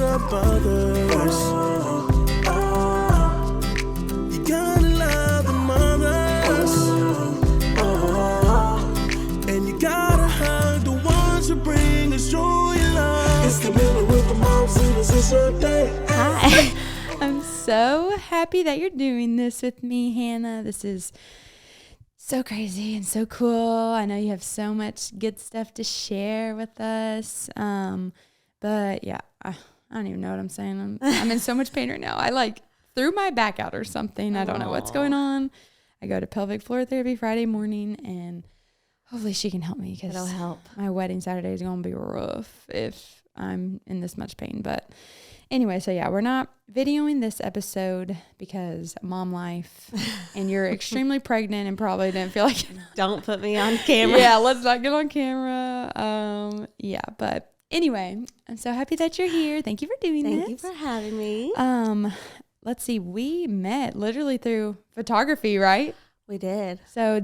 the mothers. You gotta love the mothers. And you gotta hug the ones who bring us joy and love. It's the middle with the moms, it's your day. Hi. I'm so happy that you're doing this with me, Hannah. This is so crazy and so cool. I know you have so much good stuff to share with us. But yeah, I don't even know what I'm saying. I'm in so much pain right now. I like threw my back out or something. I don't know what's going on. I go to pelvic floor therapy Friday morning, and hopefully she can help me because it'll help. My wedding Saturday is going to be rough if I'm in this much pain. But anyway, so yeah, we're not videoing this episode because mom life, and you're extremely pregnant and probably didn't feel like Don't put me on camera. Yeah, let's not get on camera. Yeah, but anyway, I'm so happy that you're here. Thank you for doing this. Thank you for having me. Let's see, we met literally through photography, right? We did. So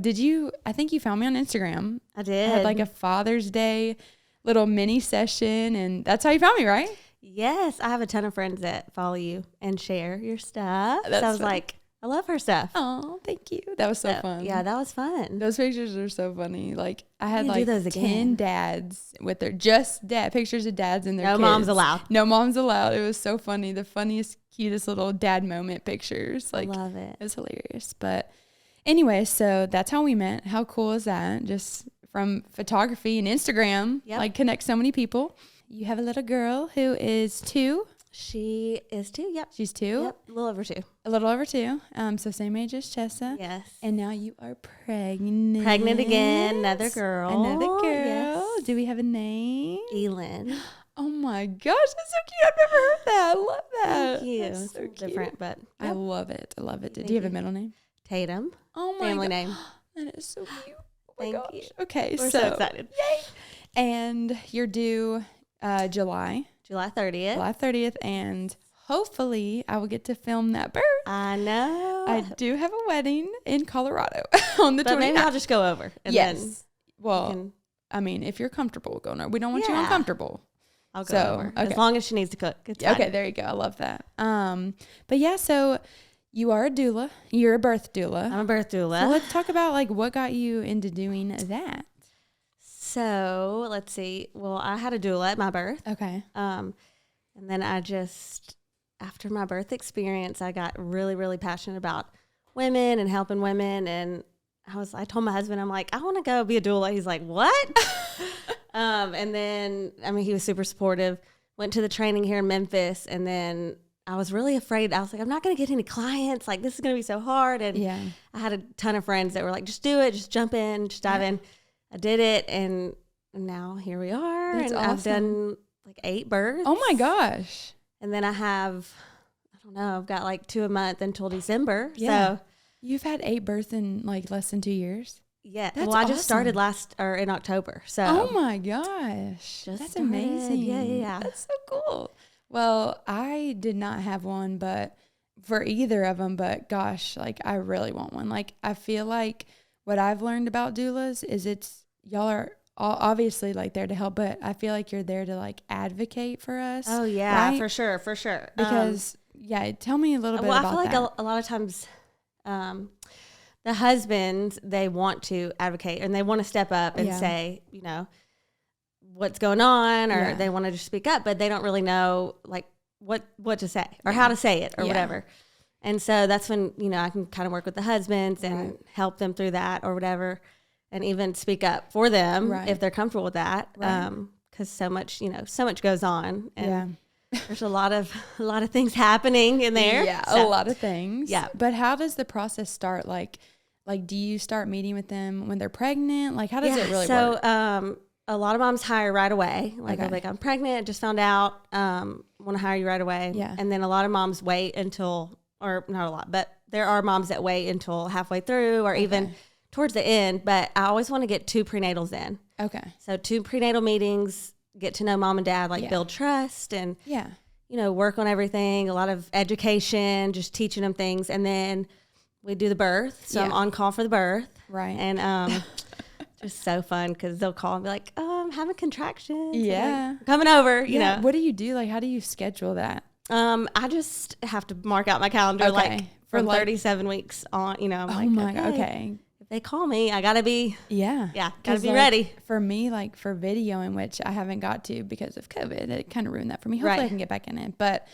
I think you found me on Instagram. I did. I had like a Father's Day little mini session, and that's how you found me, right? Yes, I have a ton of friends that follow you and share your stuff. That's so I was fun. like, I love her stuff. Oh, thank you. That was so fun. Yeah, that was fun. Those pictures are so funny. Like I had You like do those 10 again. dads with their pictures of dads and their No kids. moms allowed. No moms allowed. It was so funny. The funniest, cutest little dad moment pictures. Like Love it. It was hilarious. But anyway, so that's how we met. How cool is that? Just from photography and Instagram, like connect so many people. You have a little girl who is 2. She is 2. Yep. She's 2. Yep. A little over 2. A little over 2. So same age as Chessa. Yes. And now you are pregnant. Pregnant again. Another girl. Another girl. Yes. Do we have a name? Elin. Oh my gosh, that's so cute. I've never heard that. I love that. Thank you. That's It's so a little cute. different, but I yep. love it. I love it. Thank Do you have you. a middle name? Tatum. Oh my Family God. name. That is so cute. Oh my Thank gosh. you. Okay, We're so excited. Yay. And you're due July July 30th. July 30th, and hopefully I will get to film that birth. I know. I do have a wedding in Colorado on the 29th. But maybe I'll just go over. And yes. Then Well, can, I mean, if you're comfortable going over, we don't want you Yeah. uncomfortable. I'll go So, over. okay. As long as she needs to cook. It's Okay, fine. there you go. I love that. But yeah, so you are a doula. You're a birth doula. I'm a birth doula. So let's talk about like what got you into doing that. So let's see. Well, I had a doula at my birth. Okay. And then after my birth experience, I got really, really passionate about women and helping women. And I told my husband, I'm like, I want to go be a doula. He's like, what? And then, he was super supportive, went to the training here in Memphis. And then I was really afraid. I was like, I'm not going to get any clients. Like, this is going to be so hard. And Yeah. I had a ton of friends that were like, just do it. Just jump in, just dive in. I did it. And now here we are. That's and awesome. I've done like 8 births. Oh my gosh. And then I have, I've got like 2 a month until December. Yeah. So You've had 8 births in like less than 2 years. yeah. That's Well, I just started awesome. in October. So Oh my gosh. Just That's started. amazing. Yeah. That's so cool. Well, I did not have one, but for either of them, but gosh, like I really want one. Like I feel like what I've learned about doulas is y'all are all obviously like there to help, but I feel like you're there to like advocate for us. Oh yeah, right? for sure. Because tell me a little bit about I feel like that. a lot of times, the husbands, they want to advocate and they want to step up and say, what's going on, or they want to just speak up, but they don't really know like what to say or how to say it or whatever. And so that's when, I can kind of work with the husbands and help them through that or whatever, and even speak up for them if they're comfortable with that. Because so much goes on, and there's a lot of things happening in there. Yeah, So, a lot of things. Yeah. But how does the process start? Like, do you start meeting with them when they're pregnant? Like, how does it really work? So, a lot of moms hire right away. Like, they're like, I'm pregnant, just found out, want to hire you right away. Yeah. And then a lot of moms wait until, or not a lot, but there are moms that wait until halfway through or even towards the end. But I always want to get 2 prenatals in. Okay. So 2 prenatal meetings, get to know mom and dad, build trust and, work on everything, a lot of education, just teaching them things. And then we do the birth. So I'm on call for the birth. Right. And just so fun because they'll call and be like, having contractions. Yeah. Like, coming over, you know. What do you do? Like, how do you schedule that? I just have to mark out my calendar like for 37 weeks on, you know. I'm okay. If they call me, I gotta be gotta be like, ready. For me, like for videoing, which I haven't got to because of COVID, it kind of ruined that for me. Hopefully I can get back in it, but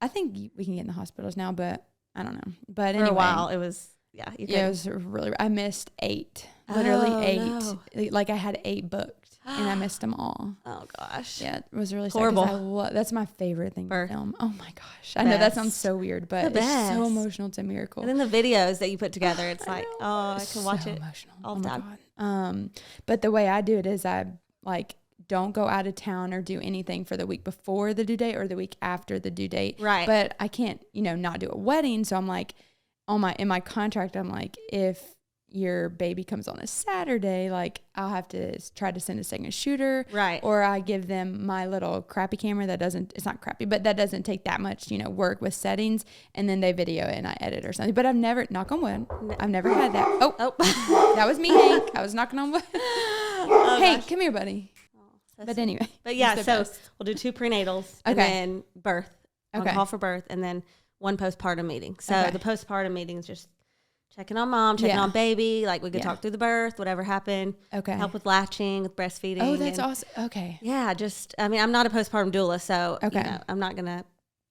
I think we can get in the hospitals now, but I don't know. But for a while, it was it was really. I missed 8, literally 8. No. Like I had 8 booked. And I missed them all. Oh gosh. Yeah, it was really horrible. Sad. That's my favorite thing to film. Oh my gosh. I know that sounds so weird, but it's so emotional. It's a miracle. And then the videos that you put together, it's like, I can watch it emotional. all the time. God. But the way I do it is I like don't go out of town or do anything for the week before the due date or the week after the due date. Right. But I can't, not do a wedding. So I'm like, in my contract, I'm like, if your baby comes on a Saturday, like I'll have to try to send a second shooter. Right. Or I give them my little crappy camera it's not crappy, but that doesn't take that much, work with settings, and then they video it and I edit or something. But I've never, knock on wood, I've never had that. Oh. That was me, Hank. I was knocking on wood. Hank, come here, buddy. But anyway. But yeah, so we'll do 2 prenatals and then birth. Okay. Call for birth and then 1 postpartum meeting. So the postpartum meeting is just checking on mom, checking on baby. Like we could talk through the birth, whatever happened. Okay. Help with latching, with breastfeeding. Oh, that's awesome. Okay. Yeah, I'm not a postpartum doula, so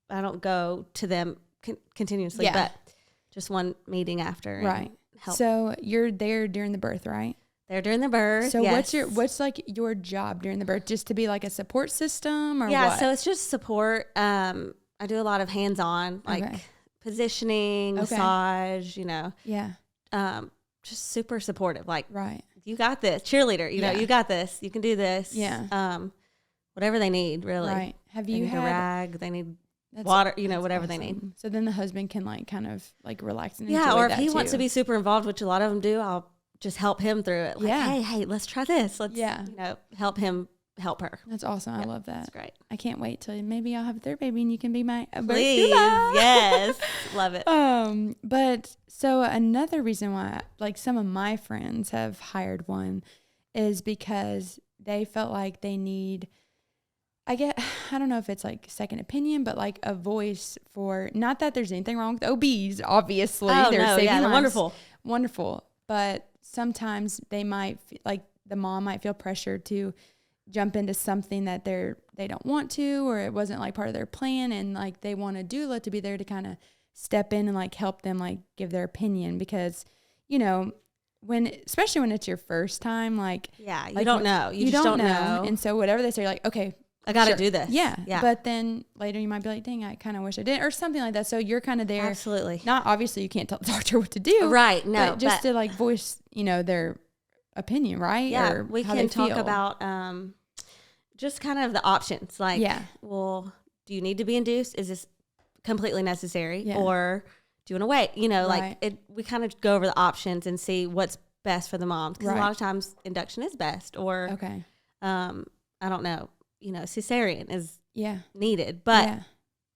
I don't go to them continuously, but just 1 meeting after. Right. Help. So you're there during the birth, right? They're during the birth. So what's like your job during the birth? Just to be like a support system or what? Yeah, so it's just support. I do a lot of hands-on, like positioning, massage, Yeah. Just super supportive. Like, right. You got this. Cheerleader, you know, you got this. You can do this. Yeah. Whatever they need, really. Right. Have you had a rag? They need water, whatever awesome. They need. So then the husband can like kind of like relax and enjoy or if he wants to be super involved, which a lot of them do, I'll just help him through it. Like, hey, let's try this. Let's, help him help her. That's awesome. I love that. That's great. I can't wait till maybe I'll have a 3rd baby and you can be my please. Yes. Love it. But so another reason why like some of my friends have hired one is because they felt like they need, I don't know if it's like second opinion, but like a voice for, not that there's anything wrong with OBs, obviously. They're saving lives. They're wonderful. Wonderful. But sometimes they might, like the mom might feel pressured to jump into something that they don't want to, or it wasn't like part of their plan, and like they want a doula to be there to kind of step in and like help them like give their opinion, because especially when it's your first time, like you don't know, you just don't know, and so whatever they say, you're like, okay, I gotta do this. Yeah. But then later you might be like, dang, I kind of wish I did, or something like that. So you're kind of there. Absolutely. Not obviously you can't tell the doctor what to do, right? No, but just to like voice their opinion, right? Yeah, or we can talk about just kind of the options, like, well, do you need to be induced? Is this completely necessary, or do you want to wait? Like we kind of go over the options and see what's best for the mom, because a lot of times induction is best, or I don't know, cesarean is needed, but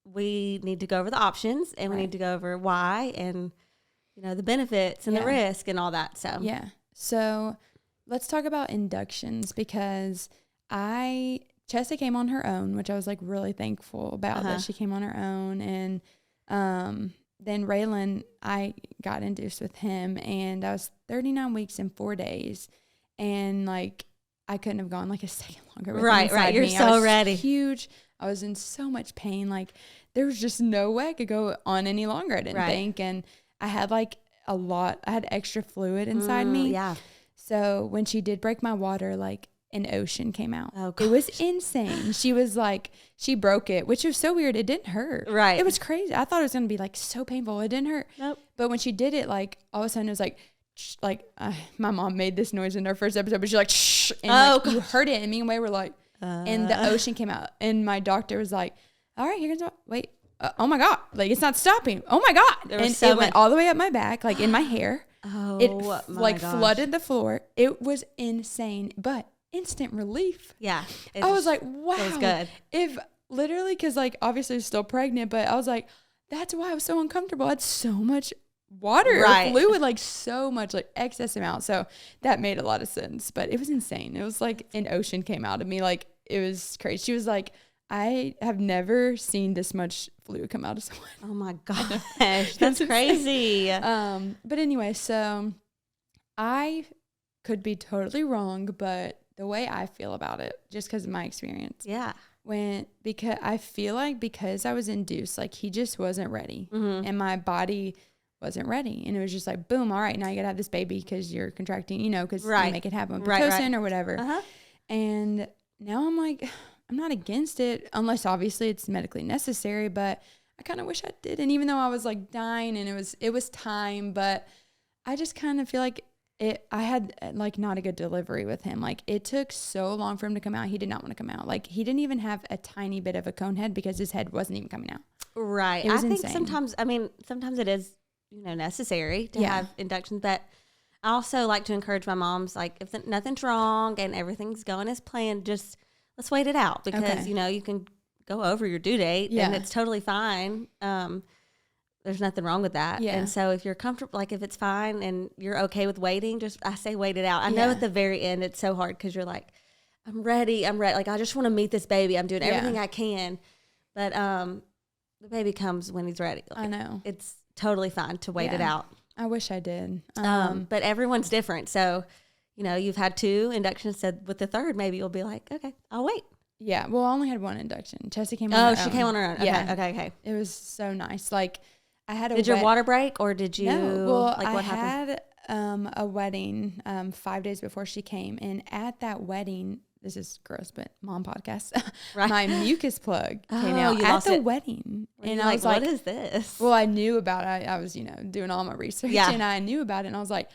we need to go over the options, and we need to go over why, and the benefits and the risk and all that. So let's talk about inductions, because Chessa came on her own, which I was like really thankful about that she came on her own. And then Raylan, I got induced with him, and I was 39 weeks and 4 days. And like, I couldn't have gone like a second longer. With Right. You're so ready. Huge. I was in so much pain. Like there was just no way I could go on any longer, I didn't think. And I had like I had extra fluid inside me. Yeah. So when she did break my water, like an ocean came out. Oh, gosh. It was insane. She was like, she broke it, which was so weird. It didn't hurt. Right. It was crazy. I thought it was going to be like so painful. It didn't hurt. Nope. But when she did it, like all of a sudden it was like my mom made this noise in our first episode, but she's like, shh. And you heard it. And me and Way were like, and the ocean came out. And my doctor was like, all right, here goes, wait. Oh my God. Like it's not stopping. Oh my God. And it went all the way up my back, like in my hair. It flooded the floor. It was insane, but instant relief. Yeah. I was like, wow. It was good. If literally, because like obviously I was still pregnant, but I was like, that's why I was so uncomfortable. I had so much water Right. or fluid, like so much, like excess amount. So that made a lot of sense, but it was insane. It was like an ocean came out of me. Like it was crazy. She was like, I have never seen this much fluid come out of someone. Oh my gosh. That's crazy. But anyway, so I could be totally wrong, but the way I feel about it, just because of my experience. Yeah. Because I feel like because I was induced, like he just wasn't ready and my body wasn't ready. And it was just like, boom, all right, now you got to have this baby because you're contracting, you know, because you make it happen with Pitocin or whatever. And now I'm like, I'm not against it unless obviously it's medically necessary, but I kind of wish I did. And even though I was like dying and it was time, but I just kind of feel like I had like not a good delivery with him. Like it took so long for him to come out. He did not want to come out. Like he didn't even have a tiny bit of a cone head because his head wasn't even coming out. Right. It was I think insane. sometimes it is, necessary to have inductions, but I also like to encourage my moms, like if nothing's wrong and everything's going as planned, just let's wait it out because, you can go over your due date and it's totally fine. There's nothing wrong with that. Yeah. And so if you're comfortable, like if it's fine and you're okay with waiting, I say wait it out. I know at the very end, it's so hard because you're like, I'm ready. Like, I just want to meet this baby. I'm doing everything I can. But the baby comes when he's ready. Like, I know. It's totally fine to wait it out. I wish I did. But everyone's different. So, you've had 2 inductions. So with the third, maybe you'll be like, okay, I'll wait. Yeah. Well, I only had 1 induction. Chessie came on her own. Oh, she came on her own. Okay. Yeah. Okay. It was so nice. Like, I had Did your water break or did you? No. Well, what happened? I had a wedding 5 days before she came, and at that wedding, this is gross, but mom podcast. Right. My mucus plug came out at the wedding, and I was like, "What is this?" Well, I knew about it. I was, doing all my research, and I knew about it, and I was like,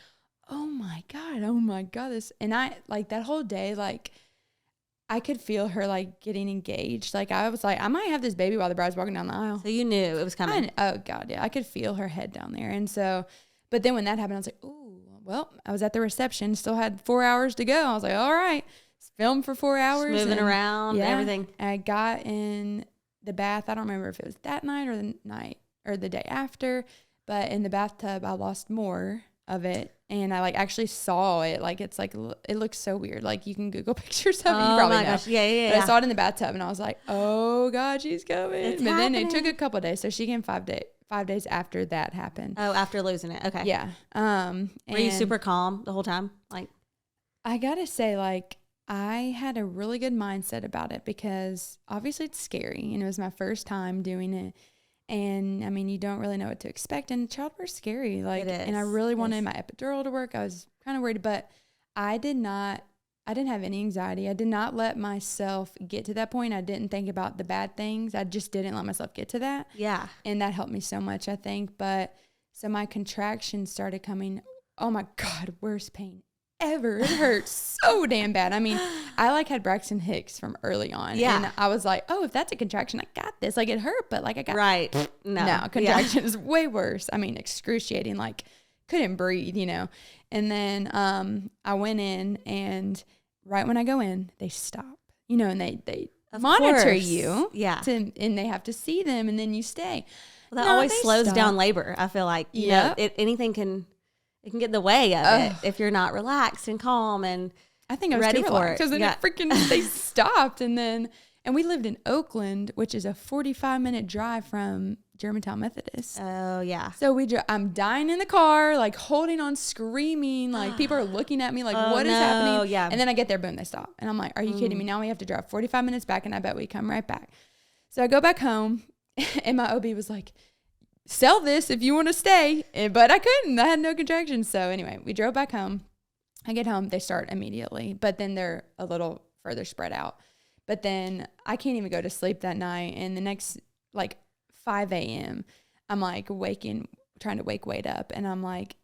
"Oh my god, this!" And I like that whole day, like. I could feel her like getting engaged. Like I was like, I might have this baby while the bride's walking down the aisle. So you knew it was coming. Oh God, yeah. I could feel her head down there. And so, but then when that happened, I was like, ooh, well, I was at the reception, still had 4 hours to go. I was like, all right, let's film for 4 hours. Just moving around, everything. I got in the bath. I don't remember if it was that night or the night or the day after, but in the bathtub, I lost more of it. And I like actually saw it. Like, it's like, it looks so weird. Like you can Google pictures of it. You probably know. Gosh. Yeah. But I saw it in the bathtub and I was like, oh God, she's coming. It's but happening. Then it took a couple of days. So she came 5 days after that happened. Oh, after losing it. Okay. Yeah. Were you super calm the whole time? Like, I gotta say, like, I had a really good mindset about it because obviously it's scary and it was my first time doing it. And I mean, you don't really know what to expect, and childbirth's scary. Like, it is. And I really wanted my epidural to work. I was kind of worried, but I didn't have any anxiety. I did not let myself get to that point. I didn't think about the bad things. I just didn't let myself get to that. Yeah. And that helped me so much, I think. But so my contractions started coming. Oh my God, worst pain ever. It hurt so damn bad. I mean, I like had Braxton Hicks from early on. Yeah. And I was like, oh, if that's a contraction, I got this. Like it hurt, but like I got right. No, contraction is way worse. I mean, excruciating, like couldn't breathe, And then I went in, and right when I go in, they stop, and they monitor you. Yeah. And they have to see them, and then you stay. Well, that always slows down labor. I feel like, anything can get in the way of it if you're not relaxed and calm and I think I was ready too for it. Because then they stopped, and we lived in Oakland, which is a 45-minute drive from Germantown Methodist. Oh yeah. So I'm dying in the car, like holding on, screaming, like people are looking at me, like what is happening? Yeah. And then I get there, boom, they stop, and I'm like, are you kidding me? Now we have to drive 45 minutes back, and I bet we come right back. So I go back home, and my OB was like, sell this if you want to stay. But I couldn't. I had no contractions. So anyway, we drove back home. I get home. They start immediately. But then they're a little further spread out. But then I can't even go to sleep that night. And the next, like, 5 a.m., I'm, like, trying to wake Wade up. And I'm like,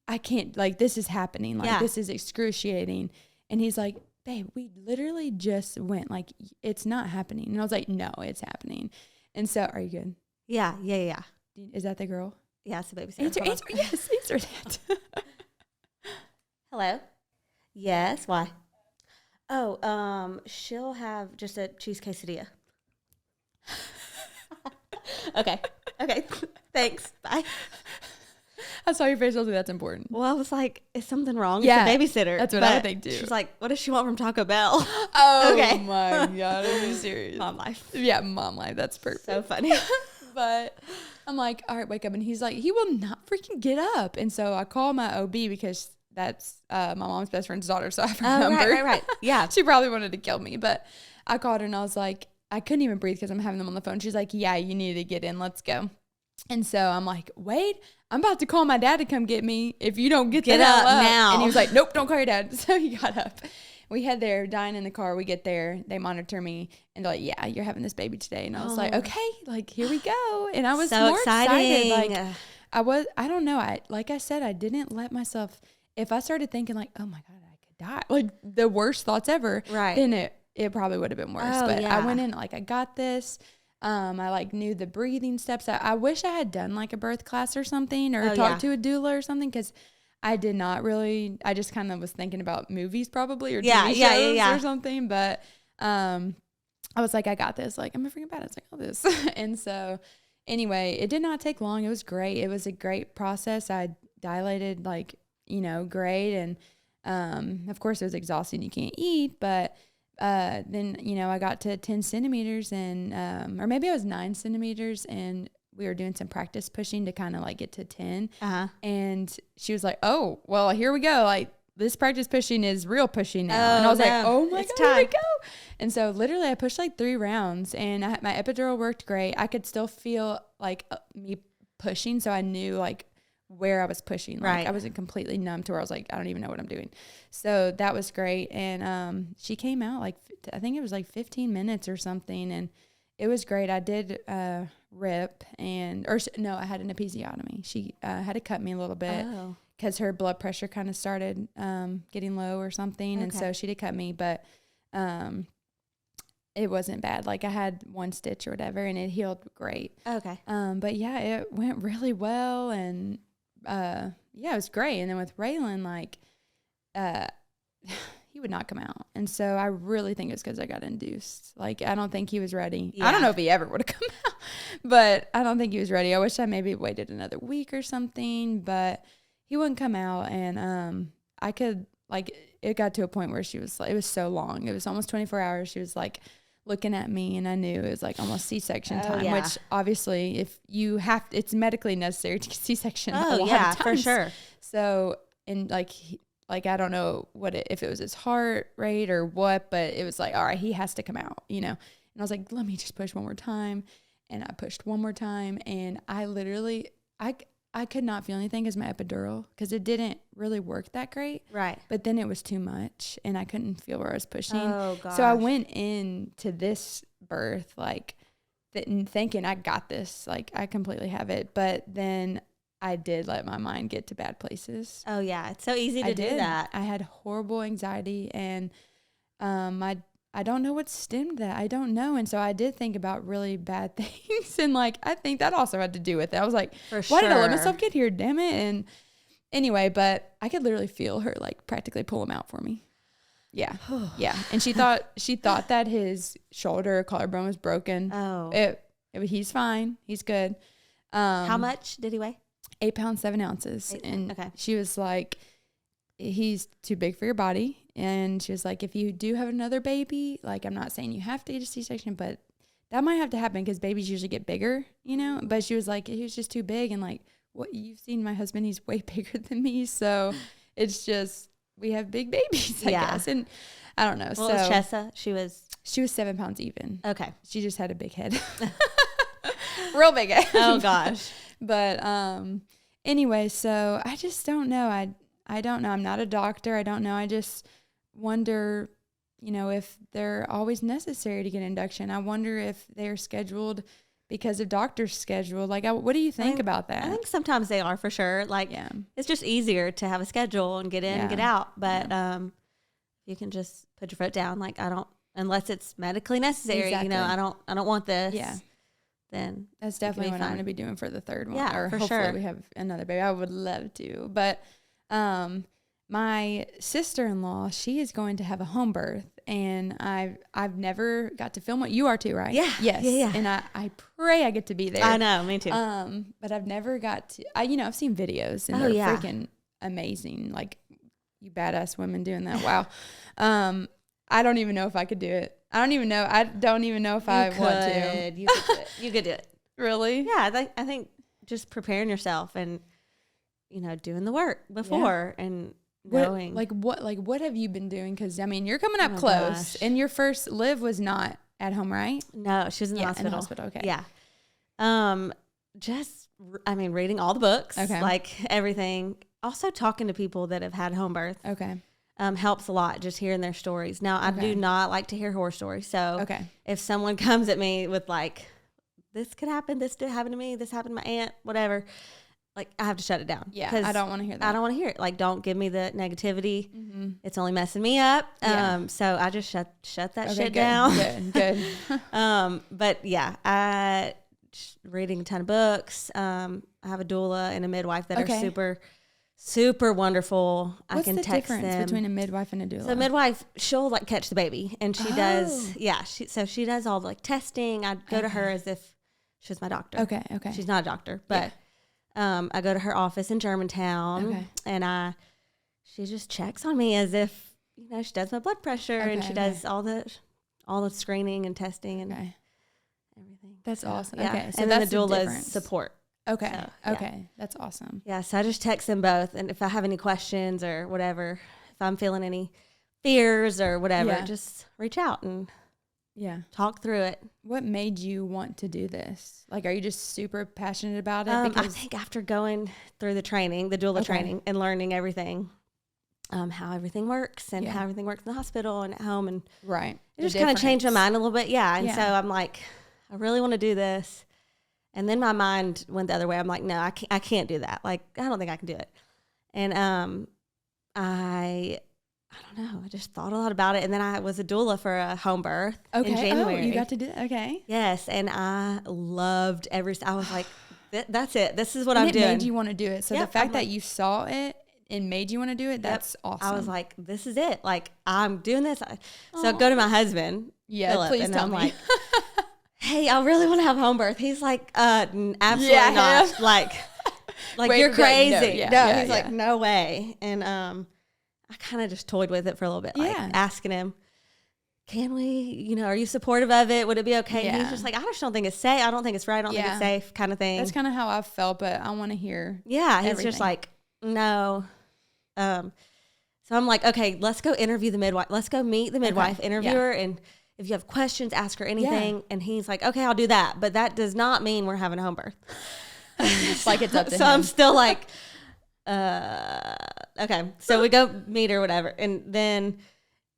I can't. Like, this is happening. Like, this is excruciating. And he's like, babe, we literally just went. Like, it's not happening. And I was like, no, it's happening. And so, are you good? Yeah. Is that the girl? Yeah, it's the babysitter. Answer, yes, answer that. Hello? Yes, why? Oh, she'll have just a cheese quesadilla. Okay, thanks, bye. I saw your face. I was like, that's important. Well, I was like, is something wrong? Yeah, It's a babysitter. that's what I would think too. She's like, what does she want from Taco Bell? Oh Okay. my God. Are you serious? Mom life. Yeah, mom life. That's perfect. So funny. But I'm like, all right, wake up. And he's like, he will not freaking get up. And so I call my OB because that's my mom's best friend's daughter. So I have her number. Right. Yeah. She probably wanted to kill me. But I called her and I was like, I couldn't even breathe because I'm having them on the phone. She's like, yeah, you need to get in. Let's go. And so I'm like, wait, I'm about to call my dad to come get me if you don't get the hell up now. And he was like, nope, don't call your dad. So he got up. We head there, dying in the car. We get there. They monitor me. And they're like, yeah, you're having this baby today. And I was like, okay, like, here we go. And I was so more excited. exciting. Like, I don't know. Like I said, I didn't let myself, if I started thinking like, oh my God, I could die, like the worst thoughts ever, Right. then it probably would have been worse. Oh, But yeah. I went in like, I got this. I like knew the breathing steps. I wish I had done like a birth class or something, or talked to a doula or something, because I did not really. I just kind of was thinking about movies probably, or TV shows or something. But I was like, I got this. Like, I'm a freaking badass. I got this. And so anyway, it did not take long. It was great. It was a great process. I dilated like, great. And of course it was exhausting. You can't eat, but then, I got to 10 centimeters and, or maybe I was 9 centimeters, and we were doing some practice pushing to kind of like get to 10. And she was like, oh, well, here we go. Like, this practice pushing is real pushing now. And I was like, oh my God, here we go. And so literally I pushed like 3 rounds, and my epidural worked great. I could still feel like me pushing. So I knew like where I was pushing. Like, I wasn't completely numb to where I was like, I don't even know what I'm doing. So that was great. And she came out like, I think it was like 15 minutes or something. And it was great. I did rip I had an episiotomy. She had to cut me a little bit because her blood pressure kind of started getting low or something. And so she did cut me, but it wasn't bad. Like, I had 1 stitch or whatever, and it healed great. Okay. But yeah, it went really well. And yeah, it was great. And then with Raylan, like, he would not come out. And so I really think it's because I got induced. Like, I don't think he was ready. Yeah. I don't know if he ever would have come out, but I don't think he was ready. I wish I maybe waited another week or something, but he wouldn't come out. And I could, like, it got to a point where she was like, it was so long. It was almost 24 hours. She was like looking at me, and I knew it was like almost C-section time, which obviously if you have, it's medically necessary to get C-section. A lot of times. For sure. So, and like I don't know if it was his heart rate or what, but it was like, all right, he has to come out, And I was like, let me just push one more time. And I pushed one more time, and I literally, I could not feel anything because my epidural, because it didn't really work that great. Right. But then it was too much, and I couldn't feel where I was pushing. Oh, gosh. So I went into this birth, like, thinking I got this. Like, I completely have it. But then I did let my mind get to bad places. Oh, yeah. It's so easy to do that. I had horrible anxiety, and I don't know what stemmed that. I don't know. And so I did think about really bad things. And like, I think that also had to do with it. I was like, why did I let myself get here? Damn it. And anyway, but I could literally feel her like practically pull him out for me. Yeah. Yeah. And she thought that his shoulder collarbone was broken. Oh, he's fine. He's good. How much did he weigh? 8 pounds, 7 ounces. And she was like, he's too big for your body. And she was like, if you do have another baby, like, I'm not saying you have to get a C-section, but that might have to happen because babies usually get bigger, But she was like, he was just too big. And like, what you've seen my husband, he's way bigger than me. So it's just, we have big babies, I guess. And I don't know. Well, so Chessa, she was 7 pounds even. Okay. She just had a big head. Real big head. Oh gosh. But anyway, so I just don't know. I don't know. I'm not a doctor. I don't know. I just wonder, if they're always necessary to get induction. I wonder if they're scheduled because of doctor's schedule. Like, what do you think about that? I think sometimes they are, for sure. Like, it's just easier to have a schedule and get in and get out. But you can just put your foot down. Like, unless it's medically necessary, exactly. I don't want this. Yeah. Then that's definitely what I'm going to be doing for the third one. Yeah, or for hopefully sure. we have another baby. I would love to. But my sister-in-law, she is going to have a home birth, and I've never got to film it. You are too, right? Yeah. Yes. Yeah. And I pray I get to be there. I know, me too. But I've never got to. I've seen videos, and they're freaking amazing. Like, you badass women doing that. Wow. I don't even know if I could do it. I don't even know if I want to. You could do it. You could do it. Really? Yeah, I think just preparing yourself and doing the work before and knowing. What have you been doing? Because you're coming up close, gosh. and your first live was not at home, right? No, she was in the hospital. In the hospital. Okay. Yeah. Just reading all the books, okay, like everything. Also talking to people that have had home birth. Okay. Helps a lot, just hearing their stories. Now, I do not like to hear horror stories. So if someone comes at me with like, this could happen, this did happen to me, this happened to my aunt, whatever, like I have to shut it down. Yeah, I don't want to hear that. I don't want to hear it. Like, don't give me the negativity. Mm-hmm. It's only messing me up. Yeah. So I just shut that shit down. Good. But yeah, reading a ton of books. I have a doula and a midwife that are super, super wonderful. What's I can the text difference them. between a midwife and a doula? So midwife, she'll like catch the baby, and she does. Yeah, she does all the like testing. I go to her as if she was my doctor. Okay. She's not a doctor, but I go to her office in Germantown, and she just checks on me as if she does my blood pressure, and she does all the screening and testing and everything. That's awesome. Yeah. Okay, so and that's then the doula's difference. support. Okay. So, Okay. That's awesome. Yeah. So I just text them both. And if I have any questions or whatever, if I'm feeling any fears or whatever, just reach out and talk through it. What made you want to do this? Like, are you just super passionate about it? I think after going through the doula training and learning everything, how everything works and how everything works in the hospital and at home. And it just kind of changed my mind a little bit. Yeah. And so I'm like, I really want to do this. And then my mind went the other way. I'm like, no, I can't do that. Like, I don't think I can do it. And I don't know. I just thought a lot about it. And then I was a doula for a home birth in January. Oh, you got to do that? Okay. Yes. And I loved I was like, that's it. This is what I'm doing. It made you want to do it. So the fact that you saw it and made you want to do it, that's awesome. I was like, this is it. Like, I'm doing this. So I go to my husband, Philip, please and tell I'm me. like, hey, I really want to have home birth. He's like, absolutely not. Like wait, you're crazy. He's like, no way. And I kind of just toyed with it for a little bit, like asking him, can we, are you supportive of it? Would it be okay? And he's just like, I just don't think it's safe. I don't think it's right. I don't think it's safe, kind of thing. That's kind of how I felt, but I want to hear. Yeah, he's just like, no. So I'm like, okay, let's go interview the midwife. Let's go meet the midwife, interview her, and if you have questions, ask her anything. And he's like, okay, I'll do that. But that does not mean we're having a home birth. Like, it's up to him. So I'm still like, okay. So we go meet her, whatever. And then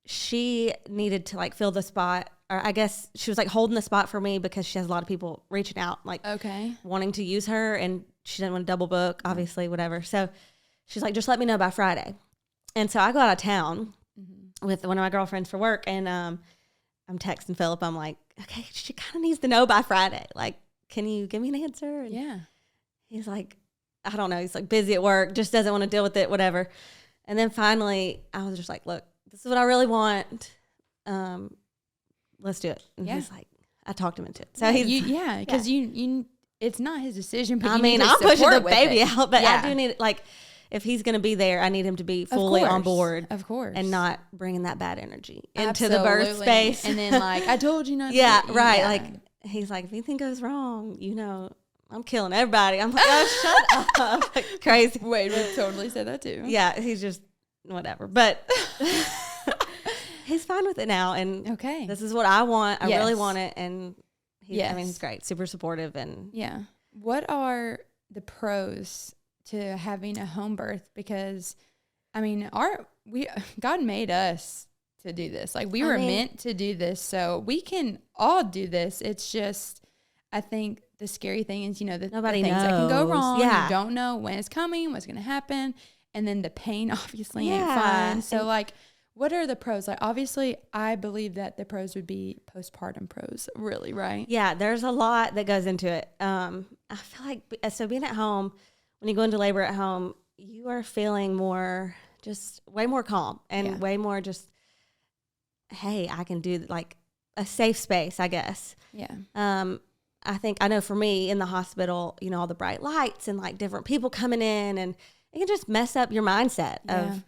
she needed to like fill the spot, or I guess she was like holding the spot for me because she has a lot of people reaching out, like wanting to use her, and she didn't want to double book, obviously, whatever. So she's like, just let me know by Friday. And so I go out of town with one of my girlfriends for work, and I'm texting Philip. I'm like, okay, she kind of needs to know by Friday. Like, can you give me an answer? And he's like, I don't know. He's like busy at work, just doesn't want to deal with it, whatever. And then finally, I was just like, look, this is what I really want. Let's do it. And he's like, I talked him into it. So he's because you it's not his decision. But I'm pushing the baby out, but I do need like. If he's going to be there, I need him to be fully on board. Of course. And not bringing that bad energy into the birth space. And then, like, I told you not to. Right. Like, he's like, if anything goes wrong, I'm killing everybody. I'm like, oh, shut up. Like, crazy. Wade would totally say that too. Yeah. He's just whatever. But he's fine with it now. And this is what I want. I really want it. And he's great. Super supportive. And what are the pros to having a home birth? Because God made us to do this. Like, we were meant to do this, so we can all do this. It's just, I think the scary thing is, nobody the things knows that can go wrong. You don't know when it's coming, what's going to happen, and then the pain obviously ain't fun. So like, what are the pros? Like, obviously, I believe that the pros would be postpartum pros, really, right? Yeah, there's a lot that goes into it. I feel like, so being at home, when you go into labor at home, you are feeling more just way more calm and way more just, hey, I can do like a safe space, I guess. Yeah. I think, I know for me in the hospital, you know, all the bright lights and like different people coming in, and it can just mess up your mindset of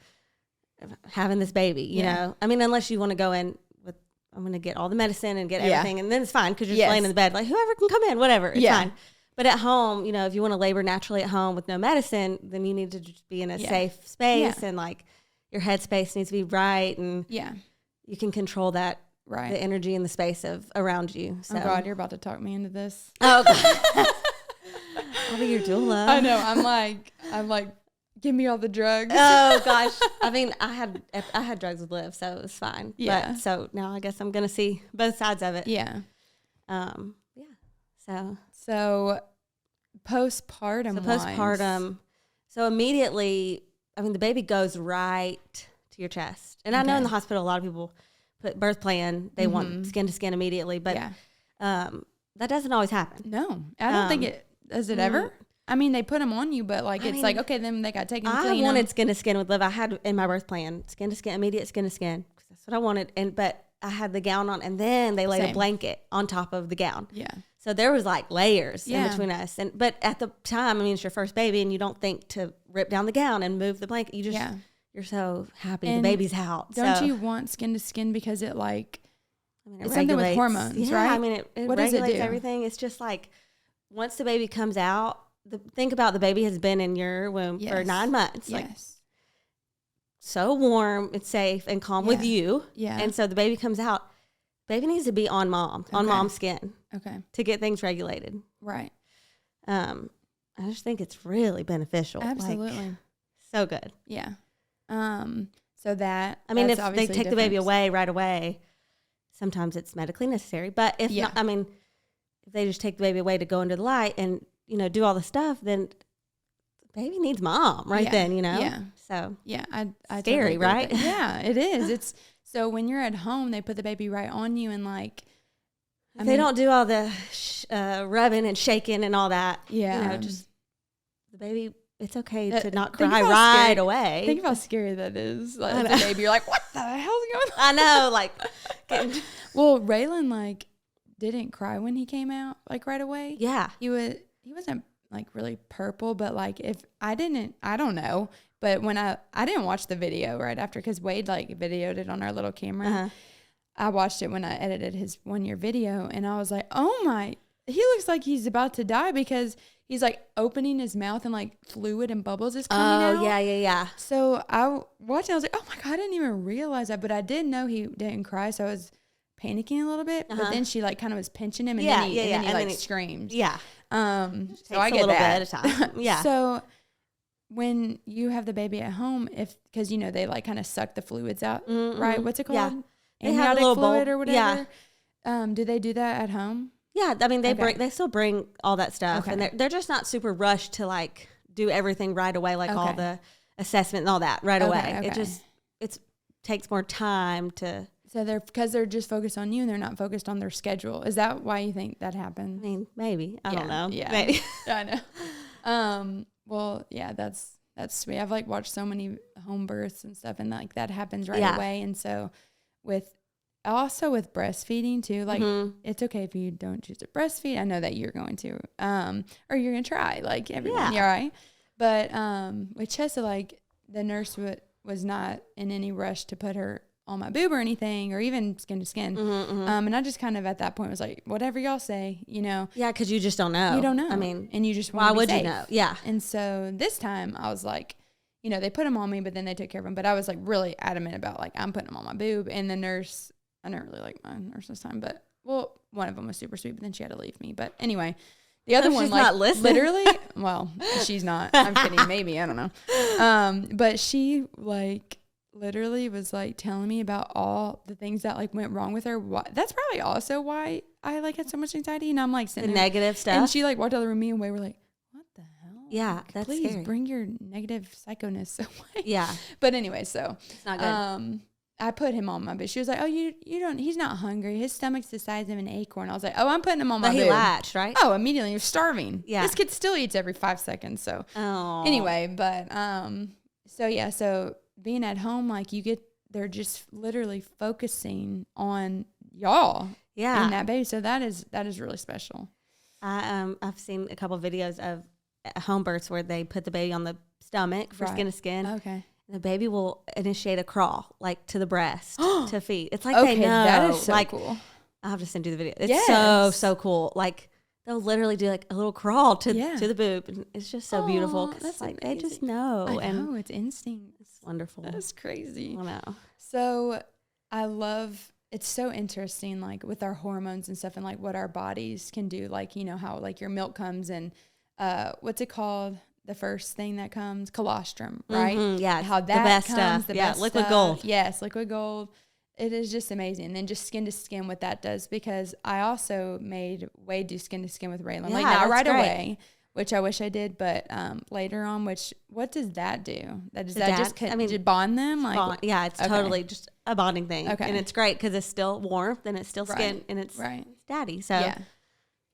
having this baby, you know? I mean, unless you want to go in with, I'm going to get all the medicine and get everything, and then it's fine because you're just laying in the bed, like whoever can come in, whatever, it's fine. But at home, you know, if you want to labor naturally at home with no medicine, then you need to just be in a safe space and like your headspace needs to be right, and you can control that. Right. The energy and the space of around you. So. Oh God, you're about to talk me into this. Oh God. I'll be your doula. I know. I'm like, give me all the drugs. Oh gosh. I mean, I had drugs with Liv, so it was fine. Yeah. But, so now I guess I'm gonna see both sides of it. Yeah. Yeah. So postpartum. So immediately, I mean, the baby goes right to your chest, and I know in the hospital a lot of people put birth plan, they want skin to skin immediately, but that doesn't always happen. No, I don't think it does. It ever? I mean, they put them on you, but like it's like, okay, then they got taken. I wanted skin to skin with Liv. I had in my birth plan skin to skin, immediate skin to skin. That's what I wanted, but I had the gown on, and then they laid a blanket on top of the gown. Yeah. So there was like layers in between us, but at the time, I mean, it's your first baby, and you don't think to rip down the gown and move the blanket. You just you're so happy the baby's out. Don't you want skin to skin because it like, it's something with hormones, right? I mean, it what regulates does it do? Everything. It's just like once the baby comes out, think about the baby has been in your womb for 9 months. Like, so warm, it's safe and calm with you. Yeah. And so the baby comes out, baby needs to be on mom's skin. Okay. To get things regulated. Right. I just think it's really beneficial. Absolutely. Like, so good. Yeah. So that, I mean, if they take the baby away right away, sometimes it's medically necessary, but if not, I mean, if they just take the baby away to go into the light and, you know, do all the stuff, then the baby needs mom then, you know? Yeah. So, I scary, totally right? Yeah, it is. It's so when you're at home, they put the baby right on you and like, they don't do all the rubbing and shaking and all that. Yeah. You know, just the baby, it's okay to not cry right away. Think of how scary that is. Like, as a baby, you're like, what the hell's going on? I know, like. Well, Raylan, like, didn't cry when he came out, like, right away. Yeah. He wasn't, like, really purple, but, like, if I don't know. But when I didn't watch the video right after, because Wade, like, videoed it on our little camera. Uh-huh. I watched it when I edited his 1-year video, and I was like, oh, my. He looks like he's about to die because he's like opening his mouth and like fluid and bubbles is coming out. Oh, yeah. So I watched it. I was like, oh my God, I didn't even realize that. But I did know he didn't cry. So I was panicking a little bit. But then she like kind of was pinching him and then he like screamed. Yeah. So I get a little bit at a time. Yeah. So when you have the baby at home, because you know, they like kind of suck the fluids out, right? What's it called? Yeah. Amniotic fluid or whatever. Yeah. Do they do that at home? Yeah, I mean they still bring all that stuff, and they're just not super rushed to like do everything right away, like all the assessment and all that right away. Okay. It takes more time to. So because they're just focused on you and they're not focused on their schedule. Is that why you think that happened? I mean, maybe I don't know. Yeah, maybe. I know. Well, yeah, that's sweet. I've like watched so many home births and stuff, and like that happens right away. And so also with breastfeeding too, like it's okay if you don't choose to breastfeed. I know that you're going to, or you're going to try, like everyone, you're right. But with Chessa, like the nurse was not in any rush to put her on my boob or anything, or even skin to skin. And I just kind of at that point was like, whatever y'all say, you know. Yeah, because you just don't know. You don't know. I mean, and you just want to be safe. Why would you know? Yeah. And so this time I was like, you know, they put them on me, but then they took care of them. But I was like really adamant about like, I'm putting them on my boob. And the nurse, I didn't really like my nurse this time, but one of them was super sweet, but then she had to leave me. But anyway, the other one, like, not literally, well, she's not. I'm kidding. Maybe, I don't know. But she like literally was like telling me about all the things that like went wrong with her. That's probably also why I like had so much anxiety. And I'm like sitting there, negative stuff. And she like walked out of the room, me and Way were like, what the hell? Yeah, like, that's please scary. Bring your negative psychoness away. Yeah. But anyway, so it's not good. I put him on my boob. She was like, oh, you don't, he's not hungry. His stomach's the size of an acorn. I was like, oh, I'm putting him on my boob. But he latched, right? Oh, immediately. You're starving. Yeah. This kid still eats every 5 seconds. So anyway, but, so being at home, like they're just literally focusing on y'all and that baby. So that is really special. I've seen a couple of videos of home births where they put the baby on the stomach for skin to skin. Okay. And the baby will initiate a crawl like to the breast to feed. It's like Okay, they know. that is so like, cool. I'll have to send you the video. It's so cool. Like they'll literally do like a little crawl to the boob, and it's just so beautiful. That's like amazing. they just know. I know, it's instinct. It's wonderful. That's crazy. I know. So I love. It's so interesting, like with our hormones and stuff, and like what our bodies can do. Like, you know how like your milk comes and what's it called? The first thing that comes, colostrum, right? Mm-hmm, yeah, how that the best comes, stuff. the Yeah, best liquid stuff. gold. Yes, liquid gold. It is just amazing. And then just skin to skin, what that does, because I also made Wade do skin to skin with Raylan. Yeah, like not right great. away, which I wish I did, but later on. What does that do? Does that just bond them? Like yeah, it's totally just a bonding thing. Okay, and it's great because it's still warmth and it's still skin and it's daddy. So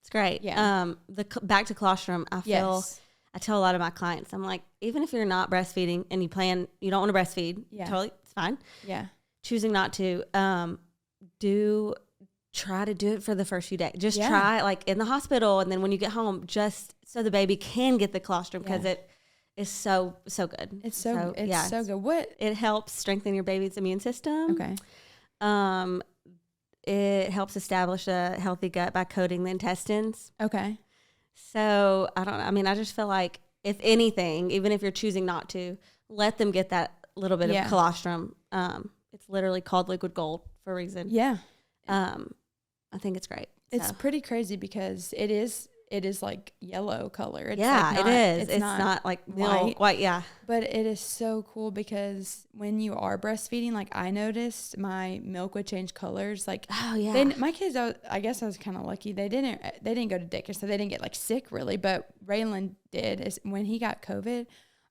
it's great. Yeah. Back to colostrum, I feel. I tell a lot of my clients, I'm like, even if you're not breastfeeding and you don't want to breastfeed, totally, it's fine. Yeah. Choosing not to, try to do it for the first few days. Just try like in the hospital. And then when you get home, just so the baby can get the colostrum because it is so good. It's so good. It helps strengthen your baby's immune system. Okay. It helps establish a healthy gut by coating the intestines. Okay. So I don't know. I mean, I just feel like if anything, even if you're choosing not to, let them get that little bit of colostrum. It's literally called liquid gold for a reason. Yeah. I think it's great. It's pretty crazy because it is like yellow color. It's it is. It's not like white. Yeah. But it is so cool because when you are breastfeeding, like I noticed my milk would change colors. Like, oh yeah. My kids, I guess I was kind of lucky. They didn't go to daycare, so they didn't get like sick really. But Raylan did. Is when he got COVID.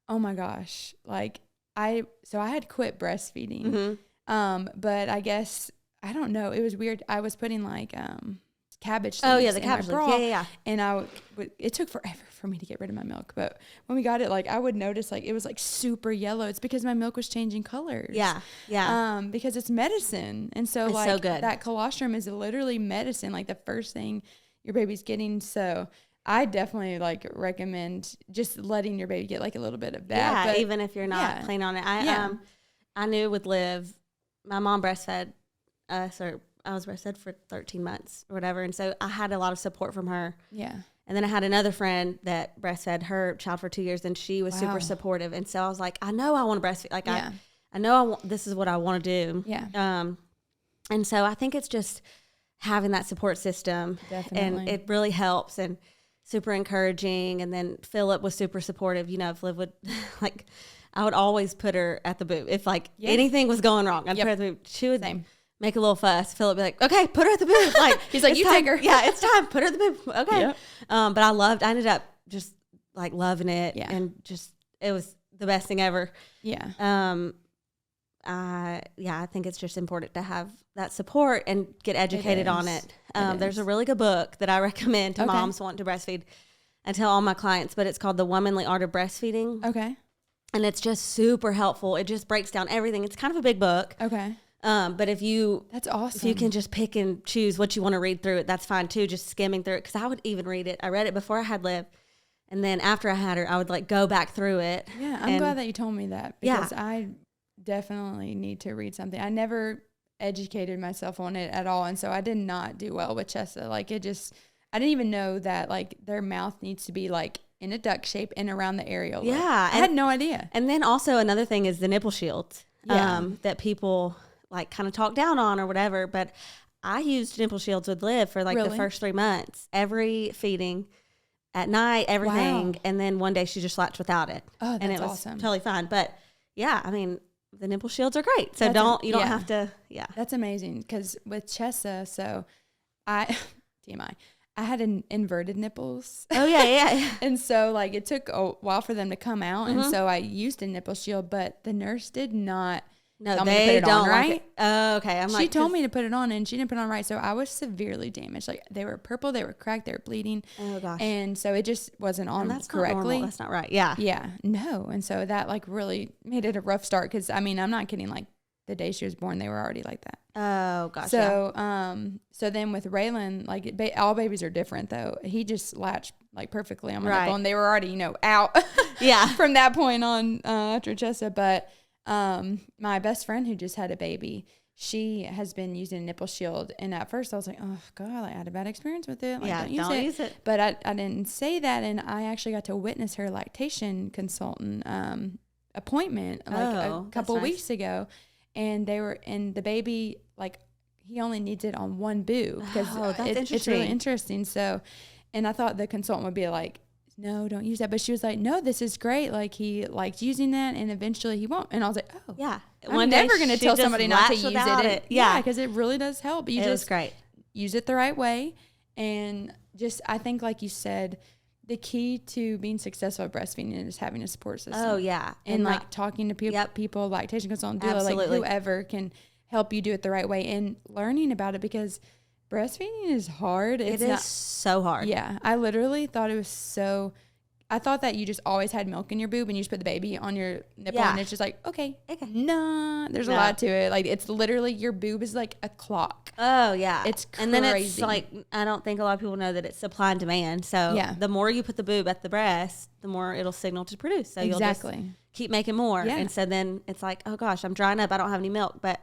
Oh my gosh! Like I had quit breastfeeding. Mm-hmm. But I guess I don't know. It was weird. I was putting like cabbage leaves. Oh yeah, the cabbage leaves. Yeah. And it took forever for me to get rid of my milk. But when we got it, like I would notice like it was like super yellow. It's because my milk was changing colors. Yeah. Yeah. Because it's medicine. And so it's like so good. That colostrum is literally medicine, like the first thing your baby's getting. So I definitely like recommend just letting your baby get like a little bit of that. Yeah, but even if you're not planning on it. I knew with Liv, my mom breastfed us, or I was breastfed for 13 months or whatever. And so I had a lot of support from her. Yeah. And then I had another friend that breastfed her child for 2 years, and she was super supportive. And so I was like, I know I want to breastfeed. Like I know this is what I want to do. Yeah. And so I think it's just having that support system. Definitely. And it really helps and super encouraging. And then Philip was super supportive. You know, if Liv would like, I would always put her at the boob. If like anything was going wrong, I'd put her at the boob. She would make a little fuss. Philip would be like, okay, put her at the boob. Like he's like, you time. take her. Yeah, it's time. Put her at the boob. Okay. Yep. But I ended up just like loving it. Yeah. And just, it was the best thing ever. Yeah. I think it's just important to have that support and get educated on it. There's a really good book that I recommend to moms wanting to breastfeed. I tell all my clients, but it's called The Womanly Art of Breastfeeding. Okay. And it's just super helpful. It just breaks down everything. It's kind of a big book. Okay. But that's awesome. If you can just pick and choose what you want to read through it, that's fine too. Just skimming through it. Cause I would even read it. I read it before I had Liv. And then after I had her, I would like go back through it. Yeah. I'm glad that you told me that because I definitely need to read something. I never educated myself on it at all. And so I did not do well with Chessa. Like I didn't even know that like their mouth needs to be like in a duck shape and around the areola. Yeah. I had no idea. And then also another thing is the nipple shields that people like kind of talk down on or whatever. But I used nipple shields with Liv for like the first 3 months, every feeding at night, everything. Wow. And then one day she just latched without it. Oh, that's and it was awesome. Totally fine. But yeah, I mean, the nipple shields are great. So you don't have to. Yeah. That's amazing. Because with Chessa, so TMI, I had inverted nipples. Oh yeah. And so like it took a while for them to come out. Mm-hmm. And so I used a nipple shield, but the nurse did not No, tell me to they put it don't on like right. it. Oh, okay. I'm She told me to put it on, and she didn't put it on right, so I was severely damaged. Like they were purple, they were cracked, they were bleeding. Oh gosh. And so it just wasn't on that's correctly. Not normal. That's not right. Yeah. Yeah, no. And so that like really made it a rough start because I mean I'm not kidding. Like the day she was born, they were already like that. Oh gosh. So so then with Raylan, like all babies are different though. He just latched like perfectly on my nipple, and they were already out. Yeah. From that point on after Chessa. But my best friend who just had a baby, she has been using a nipple shield, and at first I was like, oh god, like, I had a bad experience with it. Like, Yeah, don't use it. But I didn't say that, and I actually got to witness her lactation consultant appointment like a couple weeks ago, and the baby, like, he only needs it on one boob because it's really interesting. So, and I thought the consultant would be like, no, don't use that. But she was like, no, this is great. Like, he likes using that, and eventually he won't. And I was like, oh. Yeah. I'm never going to tell somebody not to use it. Yeah. Because it really does help. You was great. Use it the right way. And just, I think, like you said, the key to being successful at breastfeeding is having a support system. Oh, yeah. And like talking to people, lactation consultant, doula, like whoever can help you do it the right way, and learning about it, because breastfeeding is hard. It is so hard. Yeah. I literally thought it was so, I thought that you just always had milk in your boob and you just put the baby on your nipple and it's just like, okay. Nah, there's a lot to it. Like, it's literally, your boob is like a clock. Oh, yeah. It's crazy. And then it's like, I don't think a lot of people know that it's supply and demand. So the more you put the boob at the breast, the more it'll signal to produce. So you'll just keep making more. Yeah. And so then it's like, oh gosh, I'm drying up. I don't have any milk. But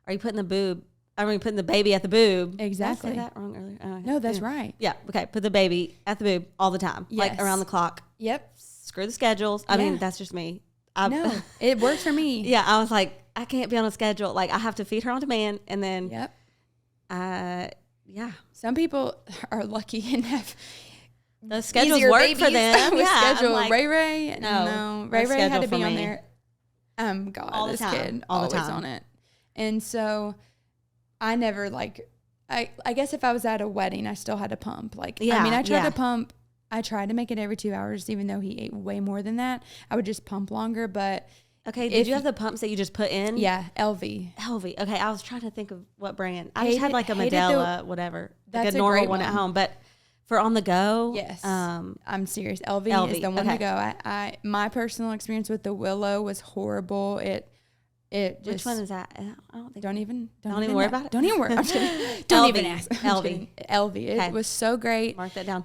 are you putting putting the baby at the boob? Exactly. Did I say that wrong earlier? No, that's right. Yeah. Okay. Put the baby at the boob all the time. Yes. Like around the clock. Yep. Screw the schedules. I mean, that's just me. No, it works for me. Yeah. I was like, I can't be on a schedule. Like, I have to feed her on demand. And then, yeah. Some people are lucky and have the schedules work for them. Schedule. Like, Ray. No. Ray had to be on there. God, all the time. Kid always on it. And so I never I guess if I was at a wedding, I still had to pump. I tried to pump. I tried to make it every 2 hours, even though he ate way more than that. I would just pump longer. But okay, did you have the pumps that you just put in? Yeah, LV. Okay, I was trying to think of what brand. I just had like a Medela, whatever, like a normal one at home. But for on the go, yes, I'm serious. LV is the one to go. I my personal experience with the Willow was horrible. It just, which one is that? I don't think. Don't even worry about it. Don't even worry. Don't even ask. LV. It was so great. Mark that down.